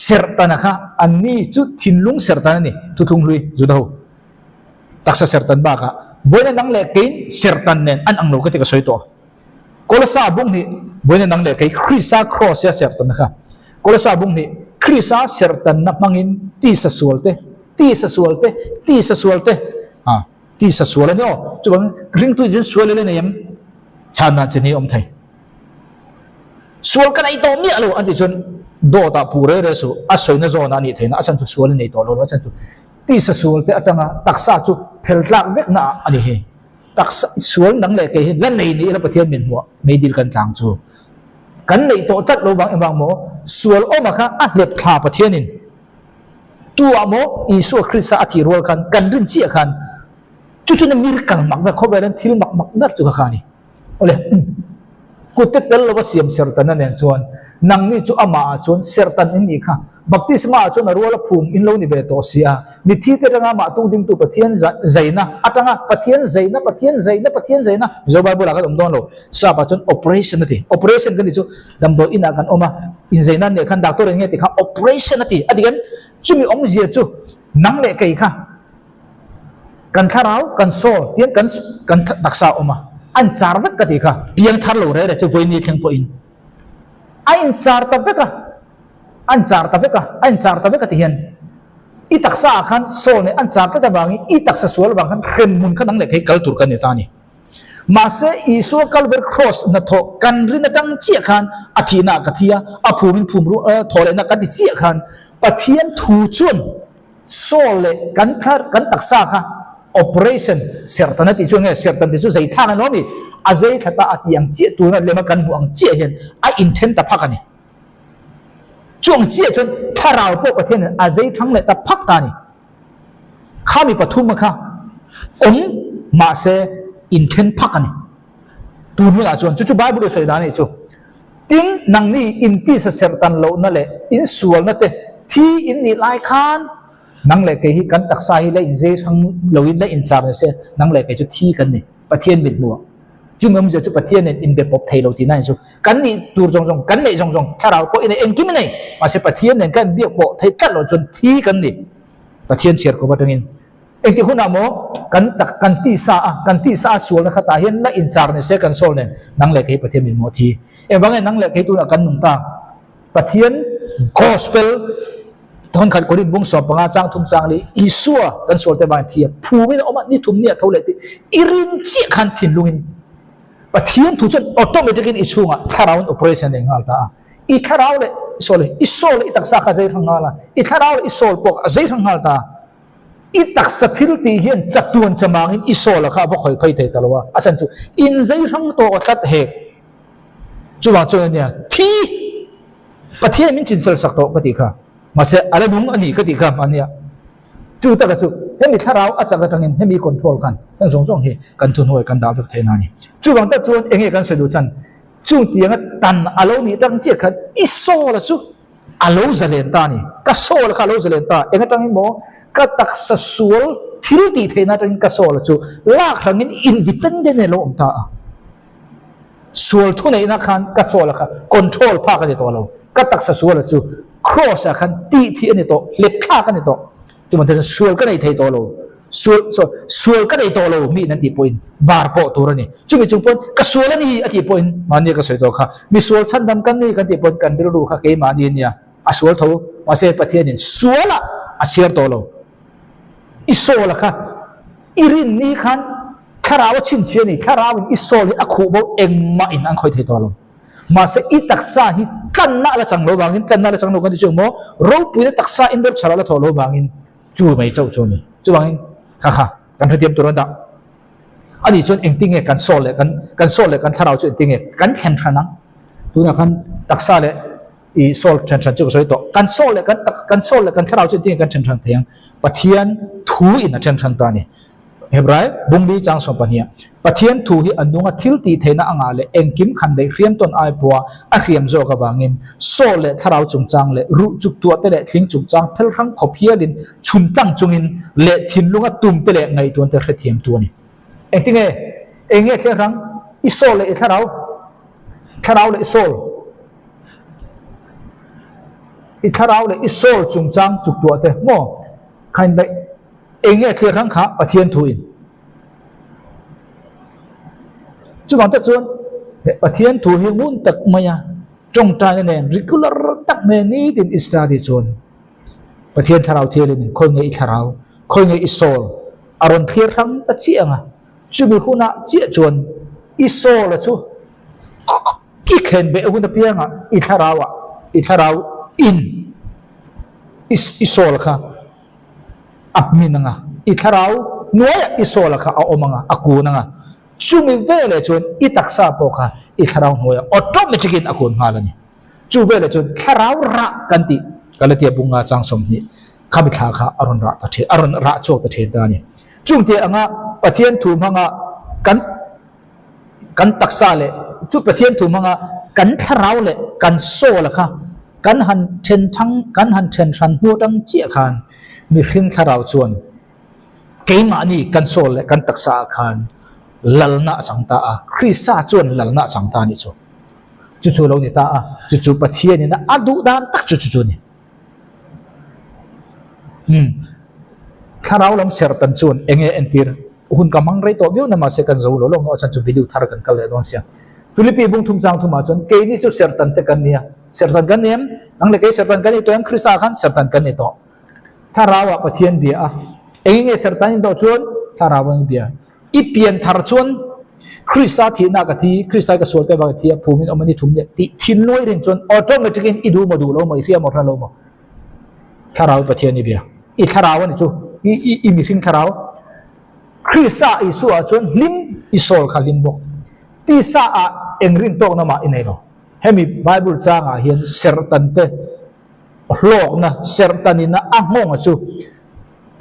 เสร์ตันนะคะอันนี้จุดทิ้งลุงเสร์ตันนี่ทุกลุยจุดเอาตักษะเสร์ตันบ้าค่ะวันนั้นนั่งเล็กกินเสร์ตันเนี่ยอันอังโลก็ติดกับสวยตัวกอลซาบุ้งนี่วันนั้นนั่งเล็กกินคริสต์ครอสเสร์ตันนะคะกอลซาบุ้งนี่คริสต์เสร์ตันนับมังอินตีสสวลเตตีสสวลเตตีสสวลเตตีสสวลเนี่ยจุดบางริงตัวจนสวลเลยเนี่ยชานาเจนี่อมไทยส่วนกันไอ้ตัวเมียเราอันที่จนโดตาปูเรเรสุอาศัยในโซนนี้เห็นอาศัยจุดส่วนในตัวเราอาศัยจุดที่ส่วนที่อัตมาตักษาจุดเพลลักเวกน่ะอันนี้เห็นตักษาส่วนนั่งเลยก็เห็นและในนี้เราประเทศมีหัวไม่ดีกันทางจูกันในตัวตัดเราบางโมส่วนออกมาค่ะอันเล็บขาประเทศนี้ตัวโมอิสุคริสต์อธิรวลกันเรื่องเชี่ยกันจุดนั้นมีกันมักแบบเขาไปเรื่องที่มักนักจุกขานี่เอาเลยกูติดเป็นเราว่าเสียมเสร์ตันนั่นเองชวนนังนี่จูอามาชวนเสร์ตันนี่ค่ะบักติสมาชวนรัวละภูมิอินโลนิเบโตเสียมิที่เตระงามาตุ้งดิ้งตุปะเทียนใจนะอัตงาปะเทียนใจนะจอบาบุลากันดมโลทราบว่าชวน operation นั่นที operation กันที่จูดำโดอินากันออกมาอินใจนั้นเนี่ยขันดักตัวเงี้ยที่ค่ะ operation นั่นทีอันนี้กันจูมีเสียจูนังเล็กค่ะกันทาราวกันโซ่เทียนกันดักษาออกมาอันจาร์เวกกันดีค่ะเพียงทาร์โลเรย์จะวันนี้เพียงพออินอันจาร์ตะเวกที่เห็นอีตักษาขันโซนอันจาร์ตะบางอีตักษาสวลบางขันเข็มมุนขันนั่งเล็กให้กัลตุรกันเนี่ยตานี่มาเสอีสัวกัลเวอร์ครอสนัทโตกันรินตั้งเจียขันอาทินากัทียอภูมิภูมิรู้ทอเลนักกันที่เจียขันปะเทียนถูจวนโซเลกันตักษาค่ะoperation serta nanti cuci serta nanti cuci tanah nomi azai kata ati yang cie tu nak lemakan buang cie hen I intend tak pakai ni cuang cie cuci tarau pok perhatian azai thang le tak pak tani kami patum maka masa intend pakai ni tu ni lah cuci Bible saya dah ni cuci tin nang ni inti sesertan lau nale in sual nate ti in ni laikanนั่งเลยก็ที่กันตักไซเลยอินเซชังเราอินได้อินจามเนี่ยนั่งเลยก็จุดที่กันนี่ประเทศบิดบัวจุ่มมันจะจุดประเทศเนี่ยอินเดียปกไทยเราที่นั่นจุกันนี่ตัวจงกันนี่จงถ้าเราก็อินเองกินไม่ได้มาเสียประเทศเนี่ยกันเบี้ยปกไทยกันเราจนที่กันนี่ประเทศเชียร์ก็มาตรงนี้ eng ti huna mo kan ti sa sual na khata hian na in char ne se kan sol nen nang le ke pathian min mo thi ewange nang le ke tu na kan nung ta pathian gospel thon khat korin bung so panga chang thum chang li isua kan sol te ban thi phu min oma ni thum ni thole ti irin chi khan thin lungin pathian thu chen automatic in ichunga tharaun operation ne ngal ta i tharau le isol i taksa kha zai thangala i tharau le isol pok zai thangal ta i taksa thil ti hian chatuan chamangin isol kha bo khoi phai thei talwa achan chu in zai thang to that he chuwa chu ne thi pathian min chin fel sak to ka ti kha ma se ala nung ani ka ti kha mania chu ta ka chu hemi tharau achak ka tangin hemi control kan tang song song he kan thun hoi kan da bek the na ni chu wang ta chuan enge kan se du chan chung tianga tan alo ni tang che khat isol chu alo zalen ta ni ka sol kha lo zalen ta enga tang mo ka tak sa sual thil ti the na tang ka sol chu la khangin independent ne lo om ta sual thu nei na khan ka sol kha control pa ka ni to lo ka tak sa sual chu cross khan ti thi ani to lep kha ka ni to chu man the sual ka nei thei to lo sual ka nei to lo mi nan ti point var po tur ani chu mi chung pon ka sual ani ati point mani ka soi to kha mi sual chan dam kan ni kan ti point kan bil ru kha ke ma ni nia a sual tho ma se pathian in suala a share to lo isol kha irin ni khan tharawa chin chi ni tharawa isol a khu bo eng ma in ang khoi thei to lo ma se i taksa hi kan na la chang lo bangin kan na la chang lo kan ti chung mo ro pui taksa in ber chara la tho lo bangin chu mai chau chu ni chu bangin kha kan thetiam turan da ani chon engting e kan sol le kan tharau chu engting e kan khen thana tu na kan taksa le i sol chan chan chu soi to kan sol le kan tharau chu engting kan chan chan theng pathian thu in a chan chan ta ni hebrai bungli chang so pania pathian thu hi anunga thil ti theina anga le engkim khan le riam ton ai puwa a riam zo ka bangin sol le tharau chung chang le ru chuk tu te le thling chung chang phel rang khophialin chun tang chungin le thinlunga tum te le ngai ton te khethiam tu ni engtinge enge khe rang isol le tharau le tharau le isol chung chang chuk tu te mo khain dai enge khe rang kha pathian thu in chu bang ta chuan pathian thu hi mun tak maya trong ta ne regular tak me ni tin study chuan pathian tharau thelin khoi nge tharau khoi nge isol aron thir rang ta chi anga chu mi huna chi chuan isol la chu ki khen be huna pianga i tharau in isol kha apminanga i tharau noya isol kha a omanga akuna nga chumi vele chon i taksa po kha i tharau noya automatic in akun halani chu vele chon tharau ra kanti kalatia bunga chang somni khabi kha aron ra ta the aron ra chok ta the ta ni chungte anga pathian thu manga kan taksa le chu pathian thu manga kan tharau le kan sol kha kan han chen than hu dang chi khan mi hring tharau chuan keima ni kan sol le kan taksa khan lalna changta a khrisa chuan lalna changta ni chu lo ni ta a chu pathian ni na adu dan tak chu ni tharau lam sertan chuan enge entir hun kamang rei to biu na ma se kan zo lo long chan chu video thar kan kal le don sia Philippi bung thum chang thuma chuan ke ni chu sertan te kan nia sertan kan niam ang le ke sertan kan ni to ang khrisa khan sertan kan ni to tharawa pathian bia a enge sertan do chuan tharawa bia i pian thar chuan khrisa thi na ka thi khrisa ka solte ba thi phumin amani thum ne ti thin loi rin chuan automatic in idu modu lo mai ria mo ra lo mo tharawa pathian ni bia i tharawa ni chu i mi hring tharau khrisa i su a chuan lim i sol kha lim bok ti sa a engrin tok na ma inai lo hemi bible changa hian sertan te hlok na sertanin na angong chu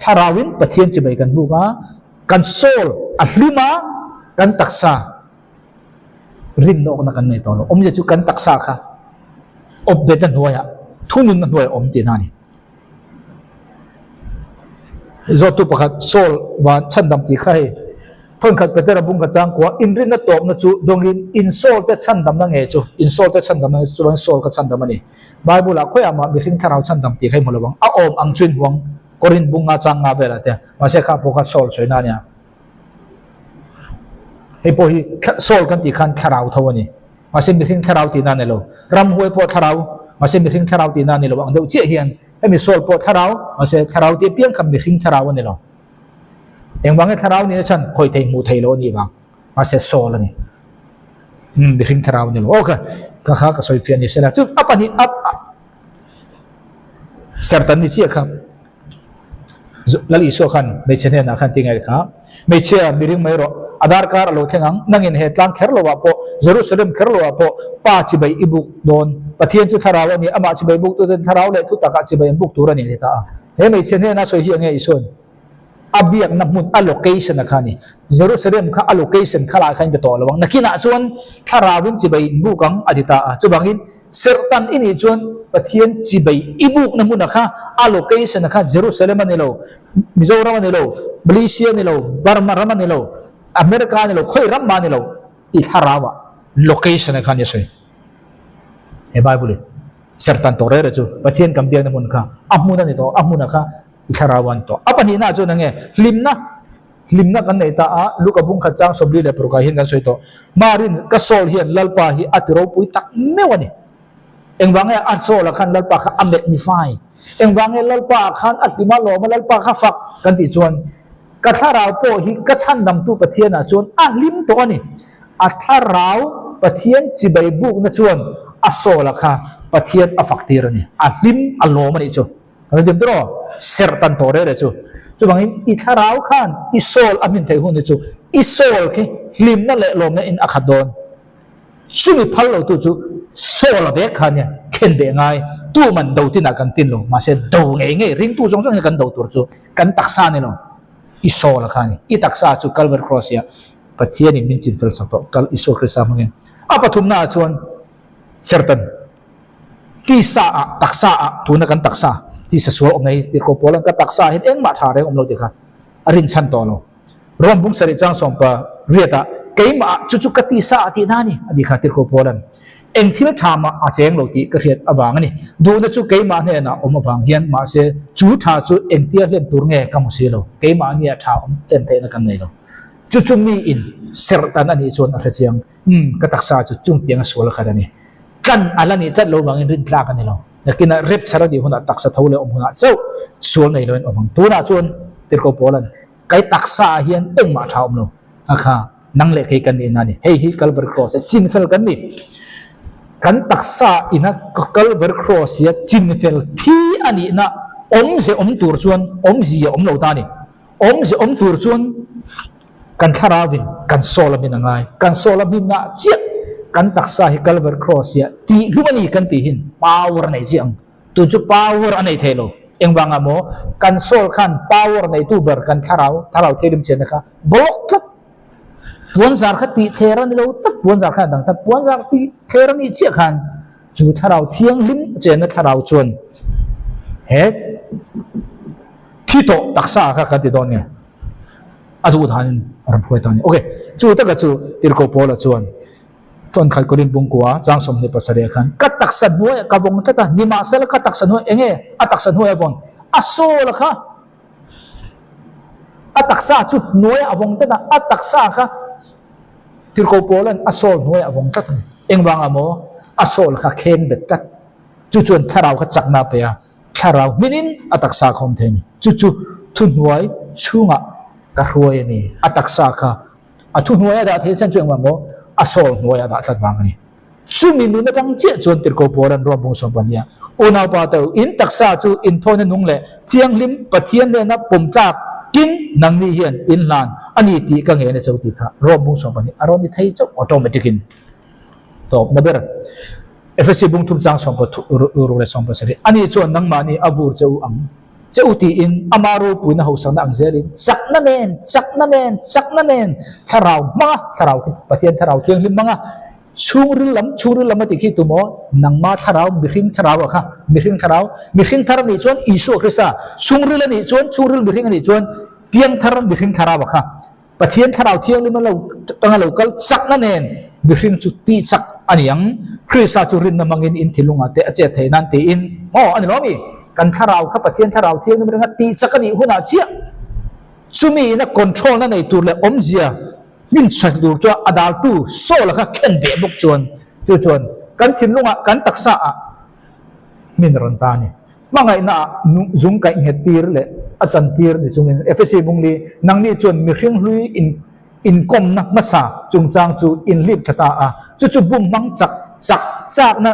tharawin pathian chi bai kan buka kan sol a hlima kan taksa rin nok na kan nei to lo om je chu kan taksa kha obbe da noya thunun na noya om ti na ni zotu pakhat sol wa chandam ti khai phon khat peter bung ka chang kwa inrin na top na chu dongin insol te chandam na nge chu insol te chandam na chu sol ka chandam ani bible a khoya ma bi hring tharau chandam ti khai molawang a om ang chin huang korin bunga chang nga vela te mase kha poka sol choina nia hei po hi sol kan ti khan tharau thawani mase mi thing tharau ti na ne lo ram hoi po tharau mase mi thing tharau ti na ne lo ang deu che hian hemi sol po tharau mase tharau ti piang kham mi thing tharau ne lo engwange tharau ni chan khoi thei mu thei lo ni bang mase sol ani mi thing tharau ne lo okay ka kha ka soi pian ni sela chu apani up certain ni chia kham lali so khan me chen na khan tingai kha me chia miring mai ro Aadhaar card alo thengang nangin he tlang kherlo wa po Jerusalem kherlo wa po pa chi bai ibuk don pathian chu tharaw ani ama chi bai buk tu den tharaw le thu taka chi bai buk tu rani ta he mai chen he na so hi ange ison abiak na mun allocation na khani Jerusalem kha allocation khala khain be to lawang nakina chuan tharawin chi bai bukang adita chu bangin sertan ini chuan pathian chi bai ibuk na mun kha allocation kha Jerusalem ani lo Mizoram ani lo Malaysia ani lo Burma ram ani lo America ni lo khoi ram ma ni lo I tharawa location khan ye soi e bible sertan to re chu pathian kambiang na mun kha amuna ni to amuna kha I tharawan to apani na chu nange limna kan nei ta a lukabung kha chang sobli le pro ka hin kan soi to marin ka sol hian lalpa hi atiro pui tak mewani engwange atso la khan lalpa kha amet ni fai engwange lalpa khan atima lo ma lalpa kha fak kan ti chuan ka tharau po hi ka chan nam tu pathian a chuan a lim to ani a tharau pathian chi bai buk na chuan a sola kha pathian a faktir ani a lim a lo mani chu kan dim tro ser tan to re chu chu bangin I tharau khan I sol amin thei hun chu I sol ki lim na le lo na in akhadon sumi phal lo tu chu sol be khan ya khen be ngai tu man do tin a kan tin lo ma se do nge ring tu song song kan do tur chu kan taksa ni lo Isol khani itaksa chu Calvary Cross ya pathian in min chin fel sakto kal iso Krista mangin apathum na chuan certain kisa a taksa a tuna kan taksa ti sa so ngai ti ko polan ka taksa hin eng ma thare omlo ti kha arin chan to lo rom bung sari chang som pa riata keima chu chu ka ti sa ti nani adi kha ti ko polan eng thil thama a cheng lo ti ka riat awang ani du na chu keima ne na om awang hian ma se chu tha chu eng tia len tur nge kam si lo keima ni a tha om ten te na kan nei lo chu chu mi in sertan ani chon a chiang ka taksa chu chung tiang sol kha ani kan alani tat lo wang in rin tla kan ni lo nakina rep chara di huna taksa thole om huna so sol nei lo om tu na chon tir ko polan kai taksa hian eng ma tha om lo akha nang le kai kan ni na ni hei hi Calvary Cross chin fel kan ni kan taksa ina Calvary Cross ya chin fel thi ani na om se om tur chuan om ji om lo ta ni om se om tur chuan kan tharawin kan solamin angai kan solamin na chia kan taksa hi Calvary Cross ya ti humani kan ti hin power nei chiang tu chu power anei thelo engwanga mo kan sol khan power nei tu ber kan tharau thelim chen kha blok tlak puan zar kha ti theran lo tak puan zar kha dang tak puan zar ti theran I chia khan chu tharau thiang lim chen na tharau chuan he thito taksa kha ka ti don nge adu than ram phoi tan okay chu ta ka chu tirko pola chuan ton khal korin bung kwa chang som ni pasare khan ka taksa nuai ka bong ta ni ma sel ka taksa nuai enge a taksa nuai avon asol kha a taksa chu nuai avong ta a taksa kha tirko polan asol nuai avong ta engwang amo asol kha khen bet ta chu chuan tharau kha chakna pe ya tharau minin a taksa khom theni chu chu thu nuai chunga ka ruai ni a taksa kha a thu nuai da the chan chuang mo asol nuai da tat wang ni chumi nu na tang che chon tirko polan ro bung som pan ya ona pa to in taksa chu in thon nung le thiang lim pathian le na pum chak kin nang ni hian in lan ani ti ka nge ne chauti kha ro bung som pan aron ni thei chau automatic in to na ber FSC bung thum chang som pa ru le som pa sari ani chon nang ma ni abur chau ang chauti in amaro puina ho sang na ang zerin sakna nen tharau pathian tharau thiang lim manga chungril lam ti khi tu mo nangma tharau mihring tharau kha mihring tharau ni chon isu krista chungril ni chon chungril mihring ni chon piang tharam mihring tharau kha pathian tharau thiang lim lo tanga local sakna nen mihring chu ti chak aniang krista chu rin na mangin in thilunga te ache theinan te in mo ani lo mi กันทาราวข้าปะเทียนทาราวเทียงนี่มันตีจักรนี่หุ่นอาเชียจุมีนะคอนโทรลนั่นในตัวเลยอมเสียมินชักดูจวนอดาลตูโซ่ละค่ะเข็นเดบุกจวนกันทิ้งลงอ่ะกันตักษะมินรันตานี่มาไงน่ะจุงกันเฮตีร์เลยอาจารย์ตีร์นี่จุงเอฟเอซีบุงลีนังนี่จวนมีเรื่องลุยอินคอมนักมาสาจุงจางจูอินลิบขตาอ่ะจู่บุ้มมังจักนะ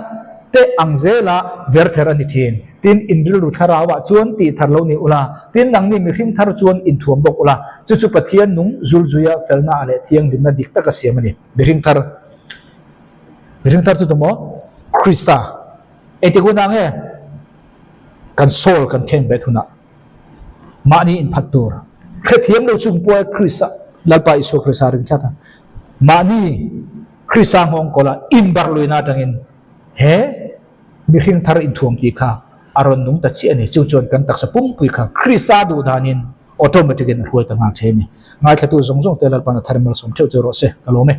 เตอังเซล่าเวอร์เทอร์นิทีนตินอินดิลุทาราวะจวนตีทารโลนิอุลาตินนังนี่มีเรื่องทารจวนอินทวมบกอุลาจู่ปะเทียนนุงจุลจุยาเฟลนาอะไรเทียงดินนาดิกตะกเสียมันนี่มีเรื่องทารจุดโมคริสตาเอติกุนังกันโซลกันเทงเบทุนะมานี่อินพัตตูร์เคทียมเราจุงป่วยคริสต์ลัลปาอิสุคริสาริงชาตามานี่คริสต์ฮองโกลาอินบาร์ลุยนาดังอินเฮมีเรื่องทาร์อินทวมตีค่ะอารมณ์นุ่งตัดเสียนี่จู่จวนกันตักสปุ่มปุยค่ะคริสต์ดูดานินออโตเมติกันรวยต่างหากเช่นนี้งานแค่ตัวสงเตลัลปานาทาร์มิลสมเที่ยวเจอรถเสกกะโลเม